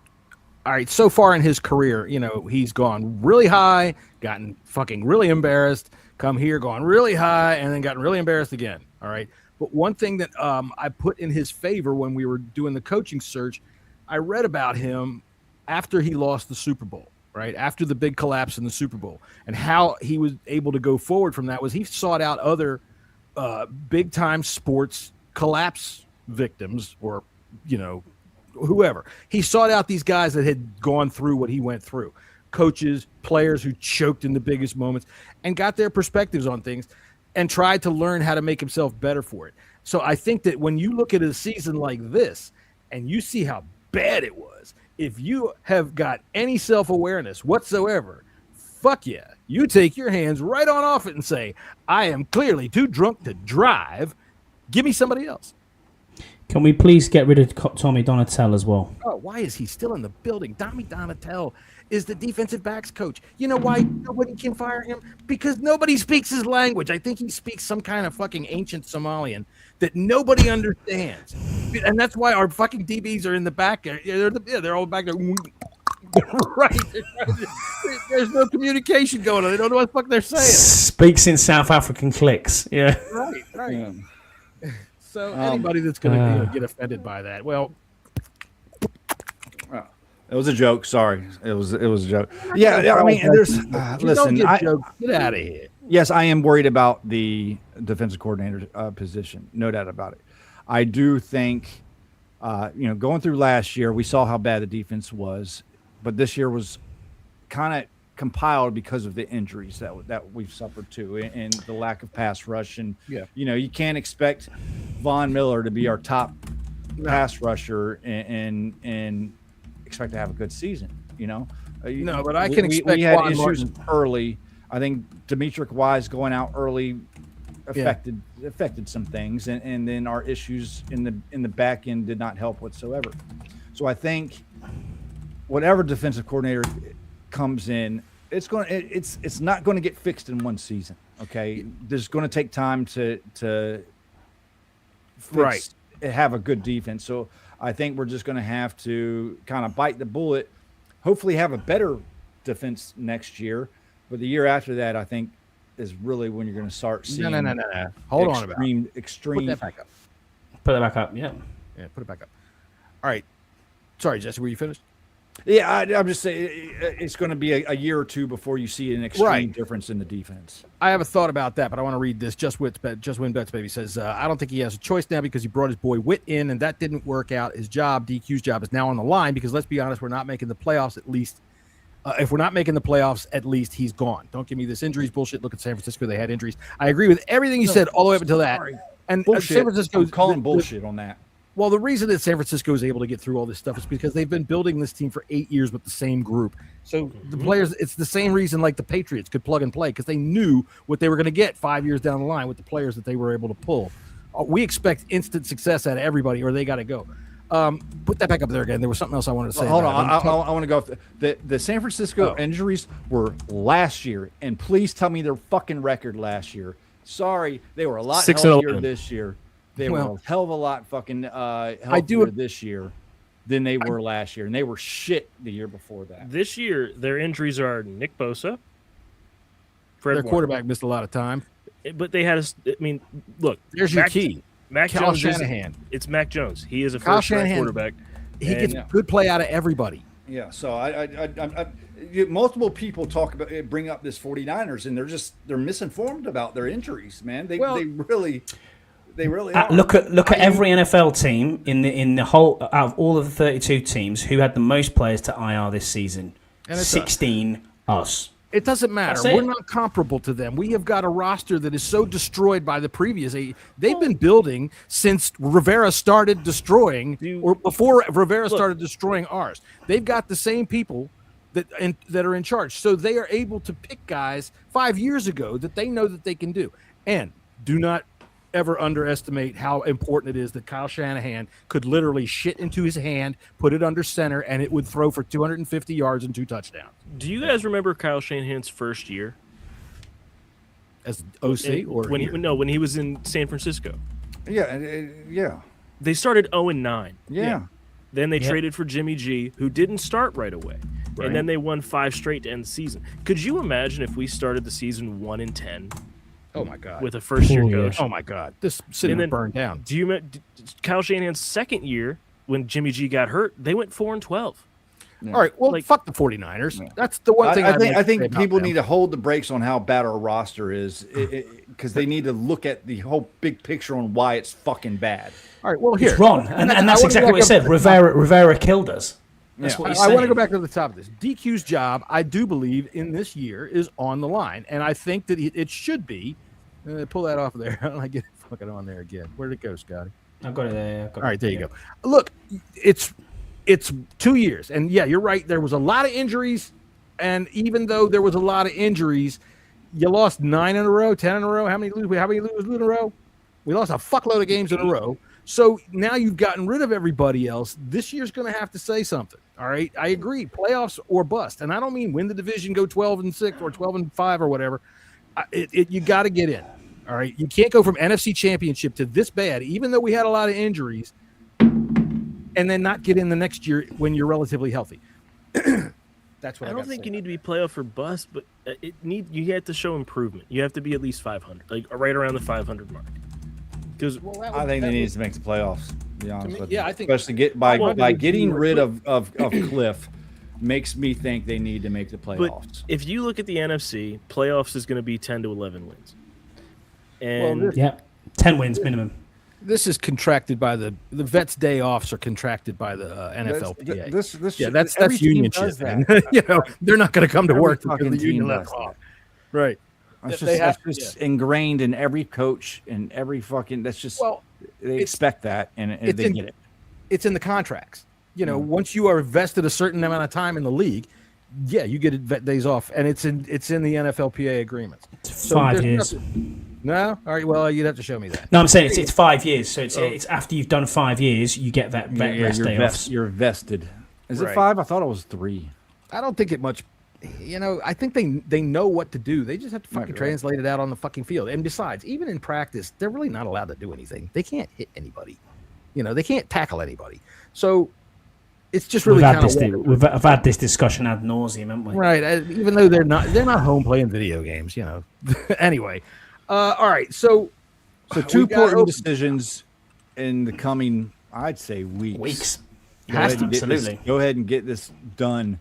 All right, so far in his career, he's gone really high, gotten fucking really embarrassed, come here, gone really high, and then gotten really embarrassed again. All right. But one thing that I put in his favor when we were doing the coaching search, I read about him after he lost the Super Bowl, right? After the big collapse in the Super Bowl, and how he was able to go forward from that was he sought out other big time sports collapse victims or whoever. He sought out these guys that had gone through what he went through, coaches, players who choked in the biggest moments, and got their perspectives on things and tried to learn how to make himself better for it. So I think that when you look at a season like this and you see how bad it was, if you have got any self-awareness whatsoever, fuck yeah, you take your hands right on off it and say, I am clearly too drunk to drive. Give me somebody else. Can we please get rid of Tommy Donatel as well? Oh, why is he still in the building? Tommy Donatel is the defensive backs coach. You know why nobody can fire him? Because nobody speaks his language. I think he speaks some kind of fucking ancient Somalian that nobody understands. And that's why our fucking DBs are in the back. They're all back there. Right. There's no communication going on. They don't know what the fuck they're saying. Speaks in South African clicks. Yeah. Right. Yeah. So anybody that's going to get offended by that, well, it was a joke. Sorry, it was a joke. Yeah, I mean, there's listen. Get out of here. Yes, I am worried about the defensive coordinator position. No doubt about it. I do think, going through last year, we saw how bad the defense was, but this year was kind of compiled because of the injuries that we've suffered too, and the lack of pass rush. And you can't expect Von Miller to be our top pass rusher and expect to have a good season. No, but I can expect we had Juan issues Martin early. I think Demetric Wise going out early affected some things, and then our issues in the back end did not help whatsoever. So I think whatever defensive coordinator comes in, it's not going to get fixed in one season. Okay, there's going to take time to have a good defense. So I think we're just going to have to kind of bite the bullet, hopefully have a better defense next year. But the year after that, I think, is really when you're going to start seeing No. Hold on. Extreme. Put that back up. Put it back up. Yeah. Yeah, put it back up. All right. Sorry, Jesse, were you finished? Yeah, I'm just saying it's going to be a year or two before you see an extreme difference in the defense. I have a thought about that, but I want to read this. Just Win Bets Baby says, I don't think he has a choice now because he brought his boy Witt in, and that didn't work out. His job, DQ's job, is now on the line because, let's be honest, we're not making the playoffs at least. If we're not making the playoffs, at least he's gone. Don't give me this injuries bullshit. Look at San Francisco. They had injuries. I agree with everything you said all the way up until that. And San Francisco, I'm calling bullshit on that. Well, the reason that San Francisco is able to get through all this stuff is because they've been building this team for 8 years with the same group. So the players, it's the same reason like the Patriots could plug and play because they knew what they were going to get 5 years down the line with the players that they were able to pull. We expect instant success out of everybody or they got to go. Put that back up there again. There was something else I wanted to say. Hold on. I want to go. The San Francisco injuries were last year, and please tell me their fucking record last year. Sorry, they were a lot healthier this year. They were a hell of a lot fucking healthier this year than they were last year, and they were shit the year before that. This year, their injuries are Nick Bosa. Their quarterback missed a lot of time. But they had look. There's your key. Mac Kyle Jones Shanahan. It's Mac Jones. He is a Kyle first-round Shanahan, quarterback. He gets good play out of everybody. Yeah, so I multiple people bring up this 49ers, and they're misinformed about their injuries, man. They really are. Look at every NFL team in the whole out of all of the 32 teams who had the most players to IR this season. And it's 16 us. It doesn't matter. We're not comparable to them. We have got a roster that is so destroyed by the previous. They've been building since Rivera started destroying, or before Rivera started destroying ours. They've got the same people that are in charge. So they are able to pick guys 5 years ago that they know that they can do. And do not ever underestimate how important it is that Kyle Shanahan could literally shit into his hand, put it under center, and it would throw for 250 yards and 2 touchdowns. Do you guys remember Kyle Shanahan's first year as OC, when he was in San Francisco? Yeah. They started 0-9. Yeah. Then they traded for Jimmy G, who didn't start right away, and then they won 5 straight to end the season. Could you imagine if we started the season 1-10? Oh my God! With a first-year coach. Oh my God! This city burned down. Do you Kyle Shanahan's second year when Jimmy G got hurt? They went 4-12. Yeah. All right. Well, fuck the 49ers. Yeah. That's the one thing I think people need to hold the brakes on how bad our roster is. because they need to look at the whole big picture on why it's fucking bad. All right, well, here. It's wrong. And that's exactly what he said. Rivera killed us. That's what he's I saying. want to go back to the top of this. DQ's job, I do believe, in this year is on the line. And I think that it should be. Pull that off of there. I get it fucking on there again. Where'd it go, Scotty? I've got it there. All right, there you go. Look, it's 2 years. And yeah, you're right. There was a lot of injuries. And even though there was a lot of injuries, you lost 9 in a row, 10 in a row. How many lose in a row? We lost a fuckload of games in a row. So now you've gotten rid of everybody else. This year's going to have to say something. All right. I agree. Playoffs or bust. And I don't mean win the division, go 12-6 or 12-5 or whatever. You got to get in. All right. You can't go from NFC Championship to this bad, even though we had a lot of injuries, and then not get in the next year when you're relatively healthy. That's what I don't think you need to be playoff or bust, but you have to show improvement. You have to be at least 500, like right around the 500 mark. Because I think they need to make the playoffs. To be honest with you. Yeah, I think especially by getting rid of Cliff makes me think they need to make the playoffs. But if you look at the NFC, playoffs is going to be 10 to 11 wins. And 10 wins minimum. This is contracted by the vets' day offs are contracted by the NFLPA. That's union shit, man. They're not going to come to work because the union left off. Right. That's just ingrained in every coach and every fucking. That's just they expect that, and they get it. It's in the contracts. Once you are vested a certain amount of time in the league, you get vet days off, and it's in the NFLPA agreements. It's 5 years. No, all right. Well, you'd have to show me that. No, I'm saying it's 5 years. So it's after you've done 5 years, you get that rest day off. You're vested. Is it 5? I thought it was 3. I don't think it much. I think they know what to do. They just have to fucking translate it out on the fucking field. And besides, even in practice, they're really not allowed to do anything. They can't hit anybody. They can't tackle anybody. So it's just really kind of. I've had this discussion ad nauseum, haven't we? Right. Even though they're not home playing video games. Anyway. All right. So 2 important decisions in the coming, I'd say, weeks. Absolutely. Go ahead and get this done.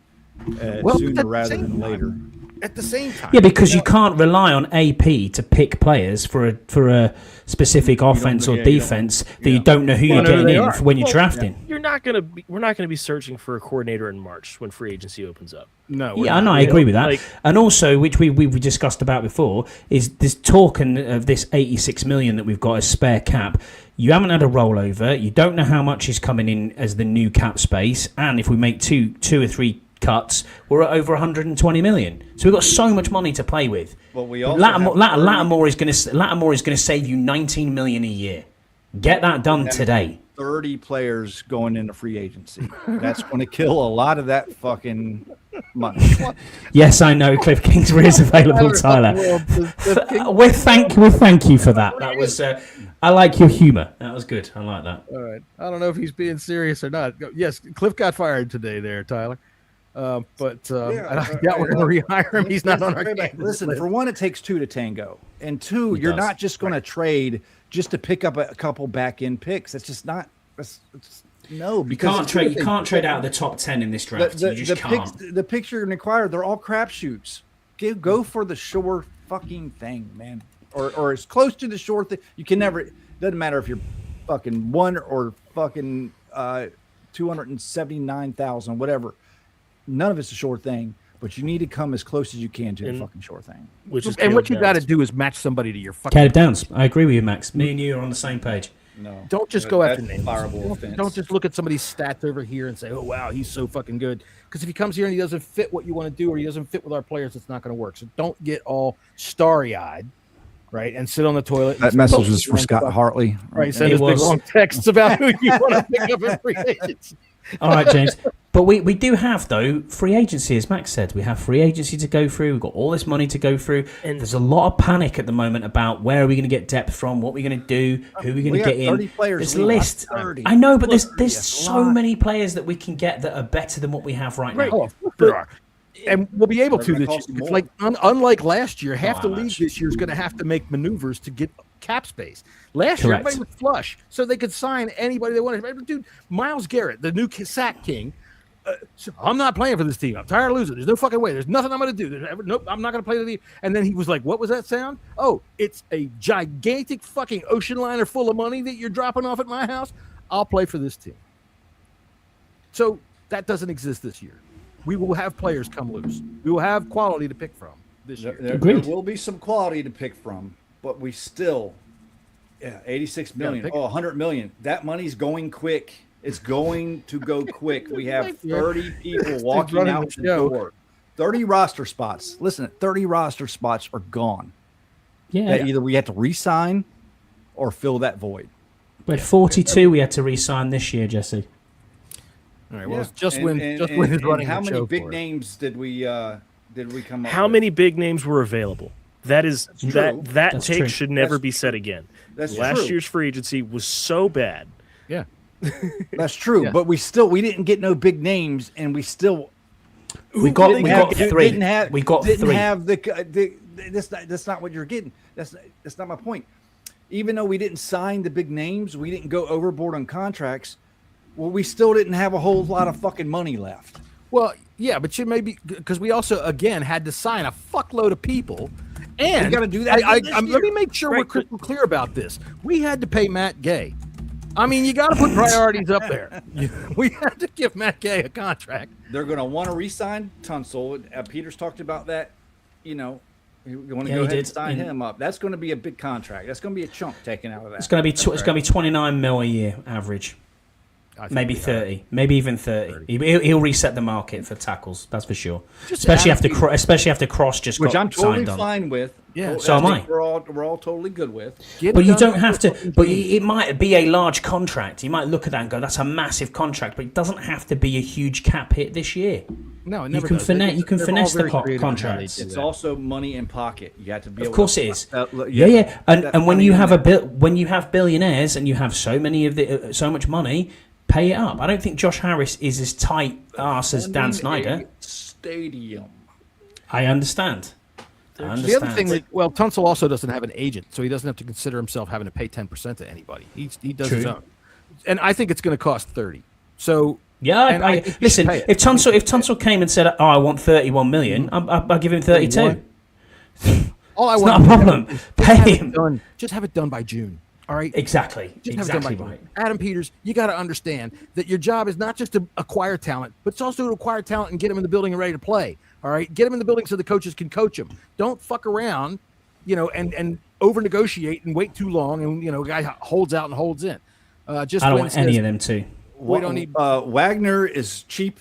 Sooner rather than later. At the same time, because you can't rely on AP to pick players for a specific offense or defense that you don't know who you're getting in when you're drafting. We're not gonna be searching for a coordinator in March when free agency opens up. No. I agree with that. And also, which we discussed about before, is this talk of this 86 million that we've got as spare cap. You haven't had a rollover. You don't know how much is coming in as the new cap space. And if we make two or three cuts, we're at over 120 million. So we've got so much money to play with. Well, we also Lattimore is going to save you 19 million a year. Get that done today. 30 players going into free agency. That's going to kill a lot of that fucking money. Yes, I know. Cliff Kingsbury is available, Tyler. We thank you for that. That was. I like your humor. That was good. I like that. All right. I don't know if he's being serious or not. Yes, Cliff got fired today, there, Tyler. I doubt we're going to rehire him. He's not on our game. Listen, for one, it takes 2 to tango, and 2, you're not just going to trade just to pick up a couple back end picks. That's just not. No, because you can't trade out of the top 10 in this draft. You just can't. The picks you're going to acquire, they're all crapshoots. Go for the sure fucking thing, man, or as close to the sure thing. You can never. Doesn't matter if you're fucking 1 or fucking 279,000, whatever. None of it's a sure thing, but you need to come as close as you can to the fucking sure thing. What you got to do is match somebody to your fucking. Caleb Downs. I agree with you, Max. Me and you are on the same page. No, don't just go after names. Don't just look at somebody's stats over here and say, "Oh wow, he's so fucking good." Because if he comes here and he doesn't fit what you want to do, or he doesn't fit with our players, it's not going to work. So don't get all starry-eyed, right, and sit on the toilet. That message was for Scott Hartley. Right, send us big long texts about who you want to pick up in free agency. All right, James. But we do have, though, free agency, as Max said. We have free agency to go through. We've got all this money to go through. And there's a lot of panic at the moment about where are we going to get depth from, what we're going to do, who we're going to get in. 30 players. This list. I know, but there's so many players that we can get that are better than what we have right now. Oh, there are. And we'll be able to this year. It's like, unlike last year, half the league this year is going to have to make maneuvers to get cap space. Last year, everybody was flush, so they could sign anybody they wanted. Dude, Myles Garrett, the new sack king, I'm not playing for this team. I'm tired of losing. There's no fucking way. There's nothing I'm going to do. Nope, I'm not going to play the team. And then he was like, what was that sound? Oh, it's a gigantic fucking ocean liner full of money that you're dropping off at my house. I'll play for this team. So that doesn't exist this year. We will have players come loose. We will have quality to pick from this year. There will be some quality to pick from, but we still, 86 million, 100 million. That money's going quick. It's going to go quick. We have 30 people walking out the door. 30 roster spots. Listen, 30 roster spots are gone. Yeah. That either we have to re-sign or fill that void. We had 42 we had to re-sign this year, Jesse. All right. Well, it's just when is running. How the many show big for names did we come up How with? many big names were available? That That's take true. should never be said again. Last year's free agency was so bad. Yeah. That's true, Yeah. but we didn't get no big names, and we got three. We got three. That's not what you're getting. That's not my point. Even though we didn't sign the big names, we didn't go overboard on contracts. Well, we still didn't have a whole lot of fucking money left. Well, yeah, but you maybe because we also again had to sign a fuckload of people, and we got to do that. Let me make sure we're crystal clear about this. We had to pay Matt Gay. I mean, you got to put priorities up there. We had to give Matt Gay a contract. They're going to want to re-sign Tunsil. Peter's talked about that. You want to go ahead and sign him up. That's going to be a big contract. That's going to be a chunk taken out of that. It's going to be 29 mil a year average. Maybe 30, maybe even 30. He'll reset the market for tackles, that's for sure. Especially after Cross just which got I'm totally signed on. fine with. Yeah, so am I. We're all totally good with. But you don't have to. But it might be a large contract. You might look at that and go, "That's a massive contract," but it doesnn't have to be a huge cap hit this year. No, it never you can does. finesse. You can They're finesse all the very creative contracts. It's also money in pocket. You have to be. Of course, it is. Yeah. And when you have when you have billionaires and you have so much money, pay it up. I don't think Josh Harris is as tight ass as Dan Snyder. Stadium. I understand. The other thing Tunsil also doesn't have an agent, so he doesn't have to consider himself having to pay 10% to anybody. He does his own, and I think it's going to cost 30. So yeah, listen. If Tunsil came and said, "Oh, I want 31 million," I'll give him 32. All I it's want not a problem. Pay him. Just have it done by June. All right. Exactly. Just have it done by June. Adam Peters, you got to understand that your job is not just to acquire talent, but it's also to acquire talent and get them in the building and ready to play. All right, get them in the building so the coaches can coach them. Don't fuck around, and over negotiate and wait too long, and a guy holds out and holds in. I don't want any of them to. We don't need. Wagner is cheap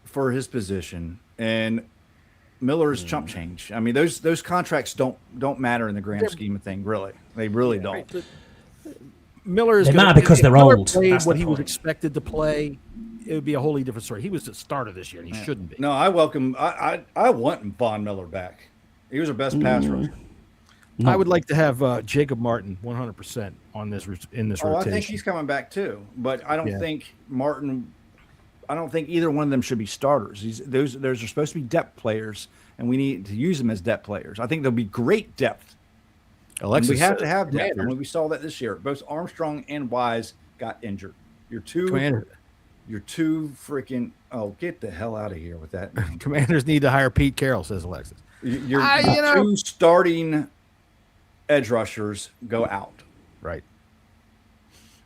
for his position, and Miller is chump change. I mean, those contracts don't matter in the grand scheme of things. Really, they really don't. Right. Miller is they matter because they're old. Played what he was expected to play. It would be a wholly different story. He was the starter this year, and he shouldn't be. No, I want Von Miller back. He was our best pass rusher. I would like to have Jacob Martin 100% on this rotation. I think he's coming back too, but I don't think Martin. I don't think either one of them should be starters. Those are supposed to be depth players, and we need to use them as depth players. I think they'll be great depth. Alexis, we have to have depth. I mean, we saw that this year. Both Armstrong and Wise got injured. You're too freaking. Oh, get the hell out of here with that. Commanders need to hire Pete Carroll, says Alexis. Your two starting edge rushers go out. Right.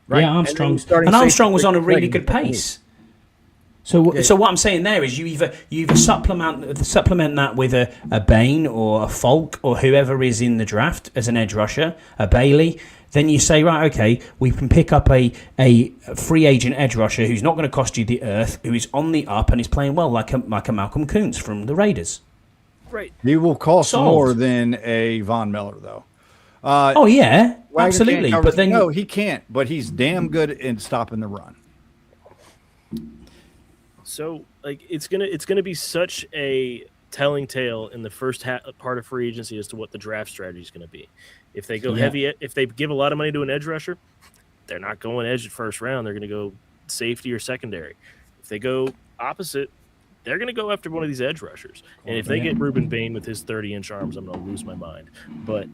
Yeah, Armstrong was on a really good pace. So what I'm saying there is you either supplement that with a Bain or a Falk or whoever is in the draft as an edge rusher, a Bailey. Then you say, right, okay, we can pick up a free agent edge rusher who's not going to cost you the earth, who is on the up and is playing well, like a Malcolm Kuntz from the Raiders. Right. He will cost more than a Von Miller, though. Oh yeah, absolutely. But then he can't. But he's damn good in stopping the run. So, it's gonna be such a telling tale in the first part of free agency as to what the draft strategy is going to be. If they go heavy, if they give a lot of money to an edge rusher, they're not going edge at first round. They're going to go safety or secondary. If they go opposite, they're going to go after one of these edge rushers. And if they get Ruben Bain with his 30-inch arms, I'm going to lose my mind. But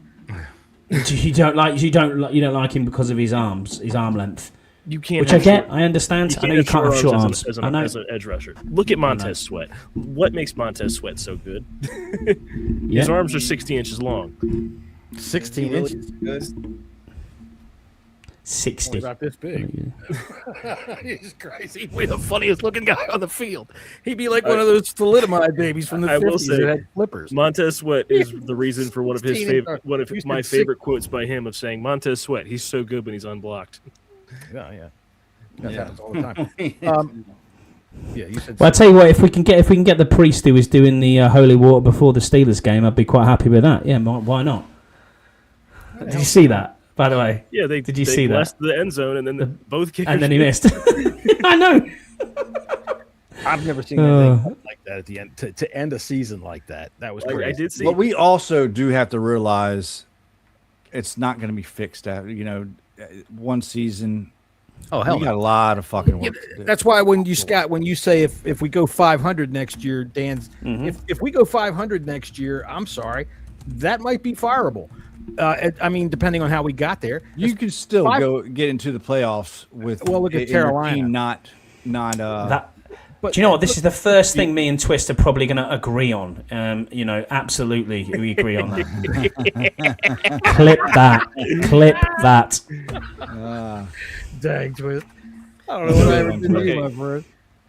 you don't like him because of his arms, his arm length. You can't. Which I get, I understand. I know you have can't have short arms. I understand. I know you can't have short arms. As I know. an edge rusher. Look at Montez Sweat. What makes Montez Sweat so good? Yeah. His arms are 60 inches long. 16 inches. Good. 60. Only about this big. He's crazy. He'd be the funniest looking guy on the field. He'd be like one of those thalidomide babies from the 50s that had flippers. Montez Sweat is the reason for one of my 6 favorite quotes by him of saying Montez Sweat. He's so good when he's unblocked. Yeah. That happens all the time. Yeah, you said. Well, I tell you what, if we can get the priest who was doing the holy water before the Steelers game, I'd be quite happy with that. Yeah, why not? Did you see that? By the way, yeah, did you see that? Blessed the end zone and then both kickers. And then he missed. I know. I've never seen anything like that at the end to end a season like that. That was crazy. I did see. But we also do have to realize it's not going to be fixed after one season. Oh hell, we got a lot of fucking work. To do. That's why when you say if we go 500 next year, Dan's if we go 500 next year, I'm sorry, that might be fireable. I mean, depending on how we got there, You can still get into the playoffs with look at Carolina. Team not But Do you know what? This is the first thing me and Twist are probably going to agree on. Absolutely, we agree on that. Clip that. Dang, Twist. I don't know what I ever did to you, my friend.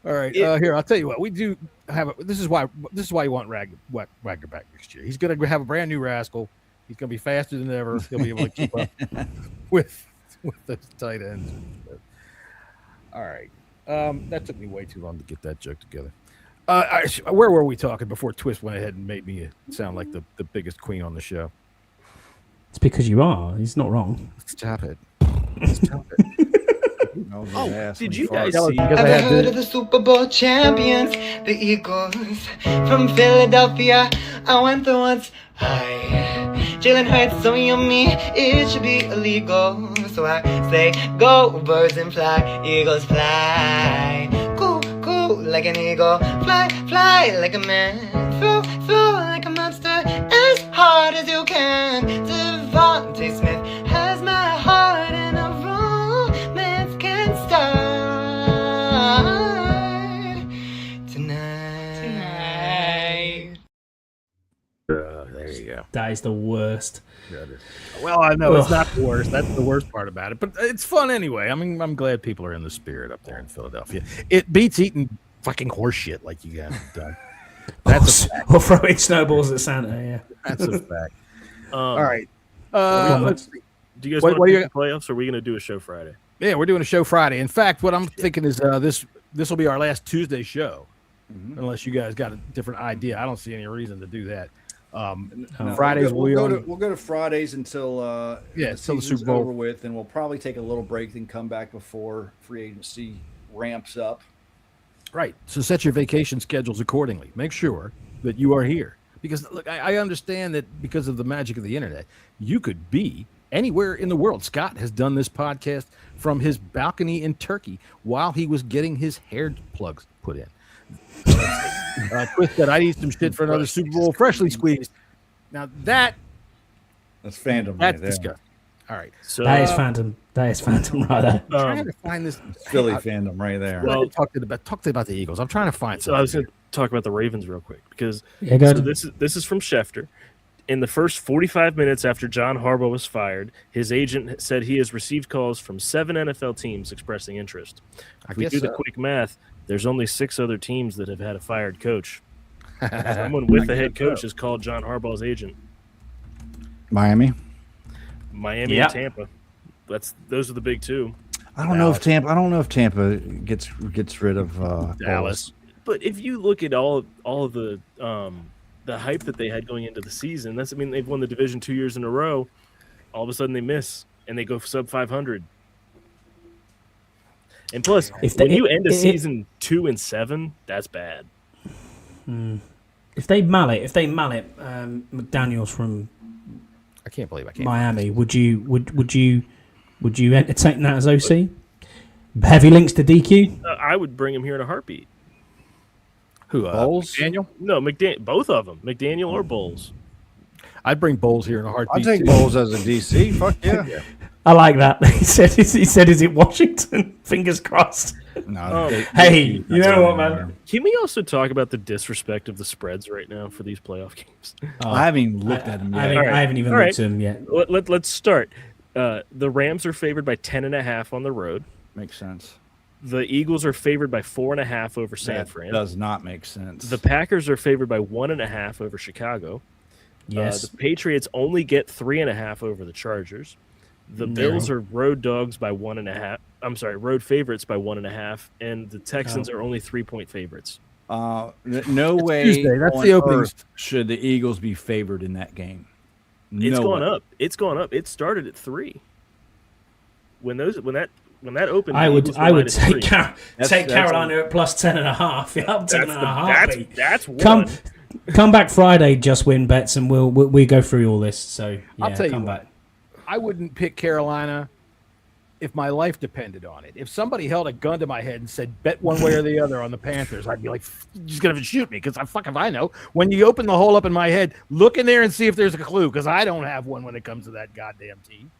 All right, here I'll tell you what we do have. This is why you want Wagner back next year. He's going to have a brand new rascal. He's going to be faster than ever. He'll be able to keep up with those tight ends. All right. That took me way too long to get that joke together. Where were we talking before Twist went ahead and made me sound like the biggest queen on the show? It's because you are. He's not wrong. Stop it. Did you guys see? see? Because I Ever had heard of the Super Bowl champions, the Eagles from Philadelphia? I went there once. Hi, Jalen Hurts so yummy, it should be illegal. So I say, go birds and fly, eagles fly. Cool, cool like an eagle, fly like a man. Throw like a monster, as hard as you can. Devontae Smith has my heart and a romance can start tonight. there you go. That is the worst. Well, I know it's not the worst. That's the worst part about it, but it's fun anyway. I mean, I'm glad people are in the spirit up there in Philadelphia. It beats eating fucking horse shit like you guys have done. That's a fact. Or throwing snowballs at Santa. Yeah, That's a fact. All right. Do Let's see. you guys What want do to you- do the playoffs, or are we going to do a show Friday? Yeah, we're doing a show Friday. In fact, what I'm thinking is this will be our last Tuesday show, unless you guys got a different idea. I don't see any reason to do that. Fridays we'll go to Fridays until until the season's Super Bowl over with, and we'll probably take a little break, then come back before free agency ramps up. Right. So set your vacation schedules accordingly. Make sure that you are here. Because, look, I understand that because of the magic of the internet, you could be anywhere in the world. Scott has done this podcast from his balcony in Turkey while he was getting his hair plugs put in. Twist said, I'd eat some shit for another Super Bowl freshly squeezed. Now, that's Fandom right there. disgusting. All right. So that is Phantom. That is Phantom right there. I'm trying to find this. Philly fandom right there. Well, talk about the Eagles. I'm trying to find So I was something. going to talk about the Ravens real quick because Yeah, go ahead. this is from Schefter. In the first 45 minutes after John Harbaugh was fired, his agent said he has received calls from 7 NFL teams expressing interest. If we guess do the so. quick math, there's only 6 other teams that have had a fired coach. Someone with a head coach has called John Harbaugh's agent. Miami. Miami Yeah. and Tampa. Those are the big 2. I don't know if Tampa gets rid of Dallas. But if you look at all of the hype that they had going into the season, they've won the division 2 years in a row. All of a sudden they miss and they go sub 500. And plus, when you end a season 2-7, that's bad. If they mallet McDaniels from I can't believe I can't. Miami, would you entertain that as OC? Heavy links to DQ. I would bring him here in a heartbeat. Who? Bowles? Daniel? No, both of them, McDaniel or Bowles. I'd bring Bowles here in a heartbeat. I'll take too. Bowles as a DC. Fuck yeah. I like that. He said, "Is it Washington?" Fingers crossed. No. Hey, you know what, man? Can we also talk about the disrespect of the spreads right now for these playoff games? I haven't even looked at them yet. I haven't even looked at them yet. Let's start. The Rams are favored by 10.5 on the road. Makes sense. The Eagles are favored by 4.5 over San That Fran. does not make sense. The Packers are favored by 1.5 over Chicago. Yes. The Patriots only get 3.5 over the Chargers. The Bills are road dogs by 1.5. I'm sorry, road favorites by 1.5, and the Texans are only 3-point favorites. No It's way Tuesday. That's on the opening. earth should the Eagles be favored in that game. It's No gone way. up. It's gone up. It started at 3. When that opened, I the would Eagles were minus 3. take Carolina at plus 10.5. Yeah, I'm taking a heartbeat. That's one. Come back Friday, just win bets, and we go through all this. So yeah, I'll tell you come what. back. I wouldn't pick Carolina if my life depended on it. If somebody held a gun to my head and said, bet one way or the other on the Panthers, I'd be like, you're just going to shoot me because I know. When you open the hole up in my head, look in there and see if there's a clue because I don't have one when it comes to that goddamn team.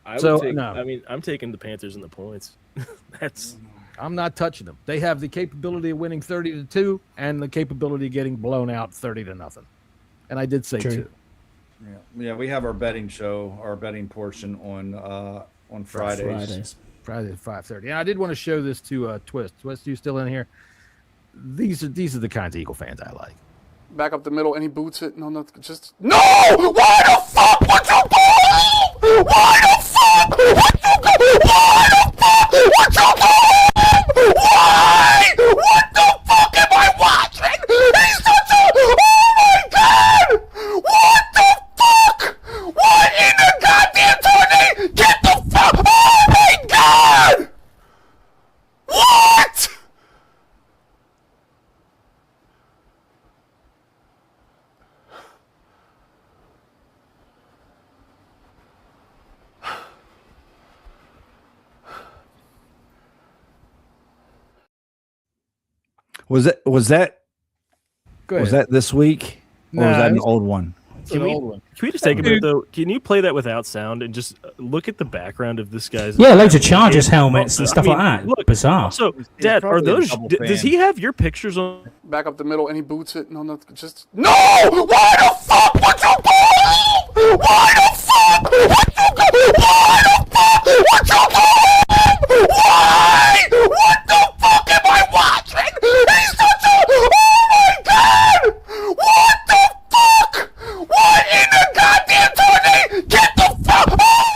I'm taking the Panthers and the points. I'm not touching them. They have the capability of winning 30-2 and the capability of getting blown out 30-0. And I did say True. 2. Yeah, we have our betting show, our betting portion on Fridays. Friday at 5:30. And I did want to show this to Twist. Twist, you still in here? These are the kinds of Eagle fans I like. Back up the middle, and he boots it. No, just no. Why the fuck would you go? Why the fuck would you go? Why the fuck would you go? Why? What the fuck am I watching? He's such a. Oh my god! What the fuck? What in the goddamn tourney? Get the fuck! Oh my god! What? Was that Go ahead. was that this week? Or was Nah, that an it's- old one? It's an old one. Can we just take a minute though? Can you play that without sound and just look at the background of this guy's? Yeah, loads of Chargers helmets and stuff like that. Look, Bizarre. So, Dad, are probably a those? double Does fan. he have your pictures on? Back up the middle, and he boots it. No, just no. Why the fuck would you go? Why the fuck would you go? Why the fuck would you go? Why? What the fuck am I watching? He's such a. Oh my god! What the fuck? What in the goddamn tourney? Get the fuck. Oh!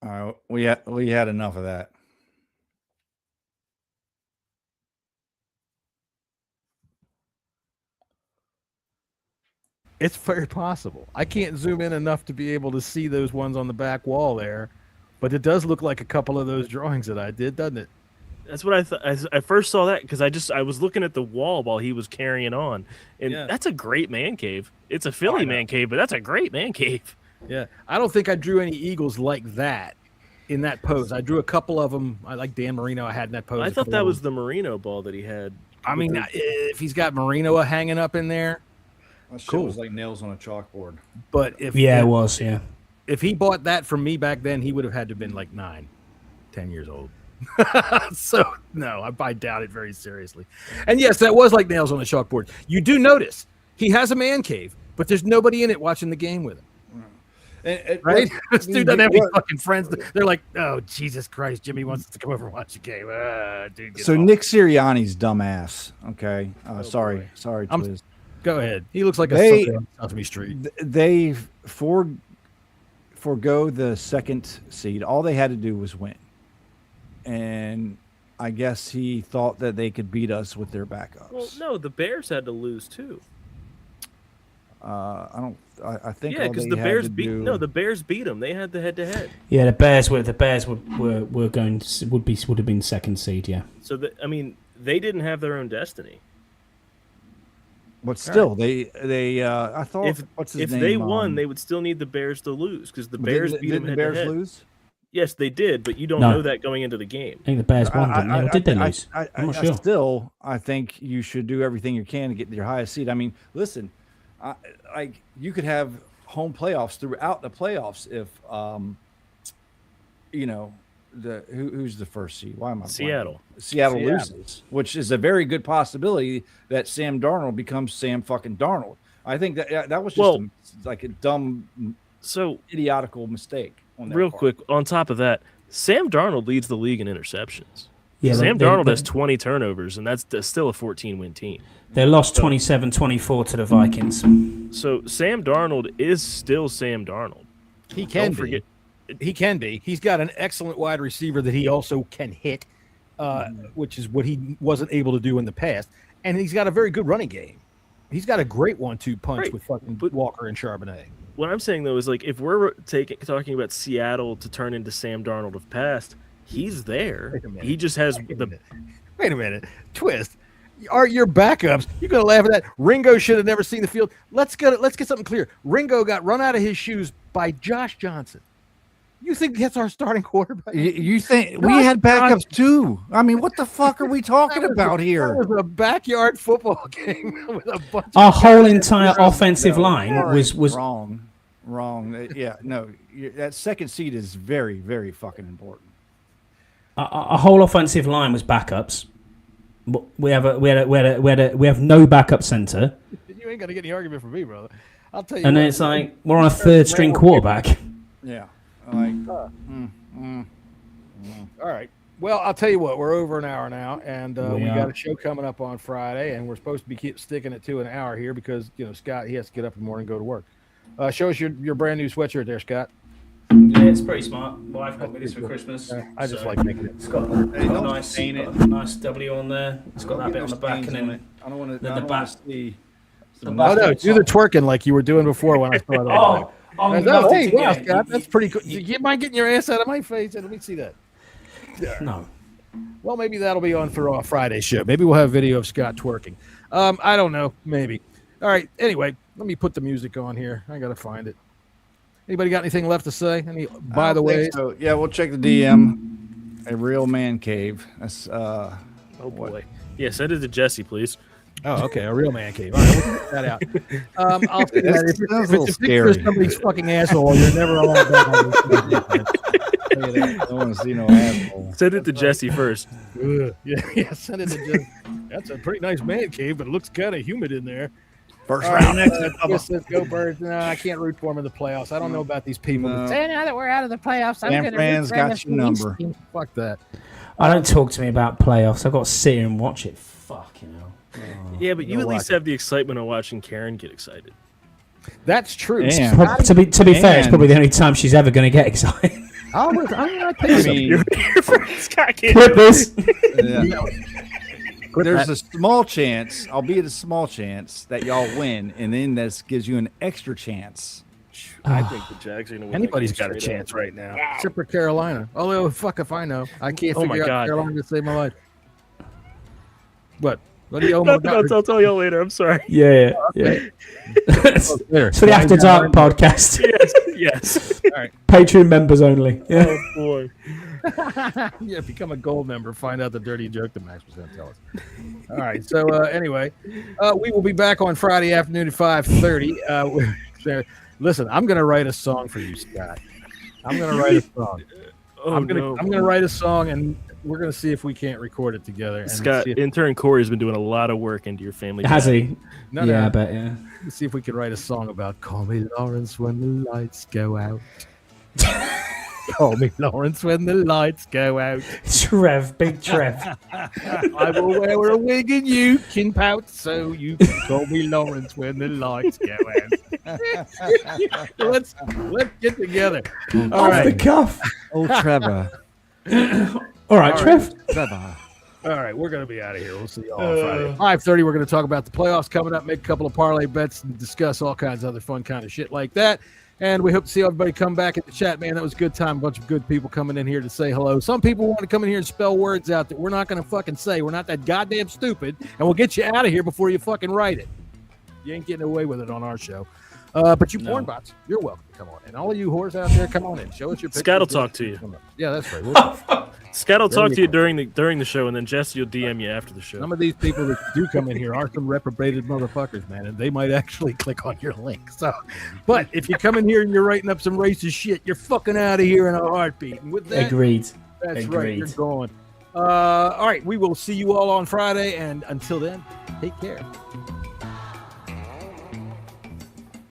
All right, we had enough of that. It's very possible. I can't zoom in enough to be able to see those ones on the back wall there, but it does look like a couple of those drawings that I did, doesn't it? That's what I thought. I first saw that because I was looking at the wall while he was carrying on, and Yeah. that's a great man cave. It's a Philly man cave, but that's a great man cave. Yeah. I don't think I drew any Eagles like that in that pose. I drew a couple of them. I like Dan Marino. I had in that pose. I a thought couple that of was them. the Marino ball that he had. I mean, if he's got Marino hanging up in there, That shit Cool. was like nails on a chalkboard. but if Yeah, it was. Yeah. if he bought that from me back then, he would have had to have been like 9-10 years old. So no, I doubt it very seriously. And yes, that was like nails on a chalkboard. You do notice he has a man cave, but there's nobody in it watching the game with him. Right? This dude doesn't have any fucking friends. They're like, oh Jesus Christ, Jimmy wants us to come over and watch the game. Dude, get So off. Nick Sirianni's dumbass. Okay, sorry, boy. sorry, I'm- Twiz. Go ahead. He looks like a They- sucker on Sesame Street. They forgo the second seed. All they had to do was win, and I guess he thought that they could beat us with their backups. Well, no, the Bears had to lose too. I think Yeah, all because they the had Bears to beat. do- No, the Bears beat them. They had the head-to-head. Yeah, the Bears were going to, would have been second seed. Yeah. So I mean, they didn't have their own destiny. But still, they I thought If what's his if name? they won, they would still need the Bears to lose because the Bears beat them Didn't the Bears head-to-head. lose? Yes, they did, but you don't No. know that going into the game. I think the Bears won, didn't they? Or did they lose? I'm not sure. Still, I think you should do everything you can to get your highest seed. I mean, listen, like you could have home playoffs throughout the playoffs you know, who's the first seed? Why am I Seattle? Seattle loses, which is a very good possibility that Sam Darnold becomes Sam fucking Darnold. I think that was just like a dumb, idiotical mistake. Real quick, on top of that, Sam Darnold leads the league in interceptions. Yeah, Sam Darnold has 20 turnovers, and that's still a 14-win team. They lost 27-24 to the Vikings. So Sam Darnold is still Sam Darnold. He can be. He can be. He's got an excellent wide receiver that he also can hit, which is what he wasn't able to do in the past. And he's got a very good running game. He's got a great 1-2 punch with fucking Walker and Charbonnet. What I'm saying, though, is like if we're talking about Seattle to turn into Sam Darnold of past, he's there. He just has Wait a minute. Twist. Are your backups? You're gonna laugh at that. Ringo should have never seen the field. Let's get something clear. Ringo got run out of his shoes by Josh Johnson. You think that's our starting quarterback? You think we had backups too? I mean, what the fuck are we talking about here? That was a backyard football game with a bunch. Our whole entire offensive line was wrong. Yeah, no, that second seed is very, very fucking important. Our whole offensive line was backups. We have no backup center. You ain't gonna get any argument from me, brother. I'll tell you. And then it's like we're on a third string quarterback. Yeah. Like, All right. Well, I'll tell you what. We're over an hour now, and we got a show coming up on Friday, and we're supposed to be sticking it to an hour here because Scott he has to get up in the morning and go to work. Show us your brand new sweatshirt there, Scott. Yeah, it's pretty smart. My wife got me this for Christmas. I just like making it. It's got a nice W on there. It's got that bit on the back, and then I don't want the back. See. Oh no, do the twerking like you were doing before when I saw it. Hey, wow, Scott, that's pretty cool. You mind getting your ass out of my face? Let me see that. No. Well, maybe that'll be on for our Friday show. Maybe we'll have video of Scott twerking. I don't know. Maybe. All right. Anyway, let me put the music on here. I got to find it. Anybody got anything left to say? By the way, so, yeah, we'll check the DM. A real man cave. That's oh boy. Yeah, send it to Jesse, please. Oh, okay, a real man cave. All right, we'll check that out. I'll say that if it's a picture of somebody's fucking asshole, you're never allowed back. I don't want to see no asshole. Send it to Jesse first. Yeah, send it to Jesse. That's a pretty nice man cave, but it looks kind of humid in there. First round next. Let's go Birds. No, I can't root for them in the playoffs. I don't know about these people. No. Say now that we're out of the playoffs, San Fran's got your number. Fuck that. Don't talk to me about playoffs. I've got to sit here and watch it. Fucking hell. Yeah, but you at least have the excitement of watching Karen get excited. That's true. To be fair, it's probably the only time she's ever going to get excited. Clip this. There's a small chance, albeit a small chance, that y'all win, and then this gives you an extra chance. I think the Jags are going to win. Anybody's got a chance right now, except for Carolina. Although, fuck if I know. I can't figure out Carolina to save my life. What? What do you owe me? I'll tell y'all later. I'm sorry. Yeah. It's for the After Dark podcast. Yes. All right. Patreon members only. Yeah. Oh, boy. Yeah, become a gold member. Find out the dirty joke that Max was going to tell us. All right. So anyway, we will be back on Friday afternoon at 5:30. Listen, I'm going to write a song for you, Scott. I'm going to write a song. I'm going to write a song, and we're going to see if we can't record it together. And Scott, intern Corey's been doing a lot of work into your family. Has he? No. I bet, yeah. Let's see if we can write a song about Call Me Lawrence when the lights go out. Call me Lawrence when the lights go out. Trev, big Trev. I will wear a wig and you can pout, so you can call me Lawrence when the lights go out. Let's get together. All right. The cuff. Oh, Trevor. All right, Trev. Trevor. All right, we're going to be out of here. We'll see you all on Friday. 5:30, we're going to talk about the playoffs coming up, make a couple of parlay bets, and discuss all kinds of other fun kind of shit like that. And we hope to see everybody come back at the chat, man. That was a good time. A bunch of good people coming in here to say hello. Some people want to come in here and spell words out that we're not going to fucking say. We're not that goddamn stupid, and we'll get you out of here before you fucking write it. You ain't getting away with it on our show. But you porn bots, you're welcome to come on. And all of you whores out there, come on in. Show us your pictures. Scott will talk to you. Yeah, that's right. Scott will talk to you during the show, and then Jesse will DM you after the show. Some of these people that do come in here are some reprobated motherfuckers, man, and they might actually click on your link. So, but if you come in here and you're writing up some racist shit, you're fucking out of here in a heartbeat. And with that, Agreed. That's right. You're gone. All right. We will see you all on Friday, and until then, take care.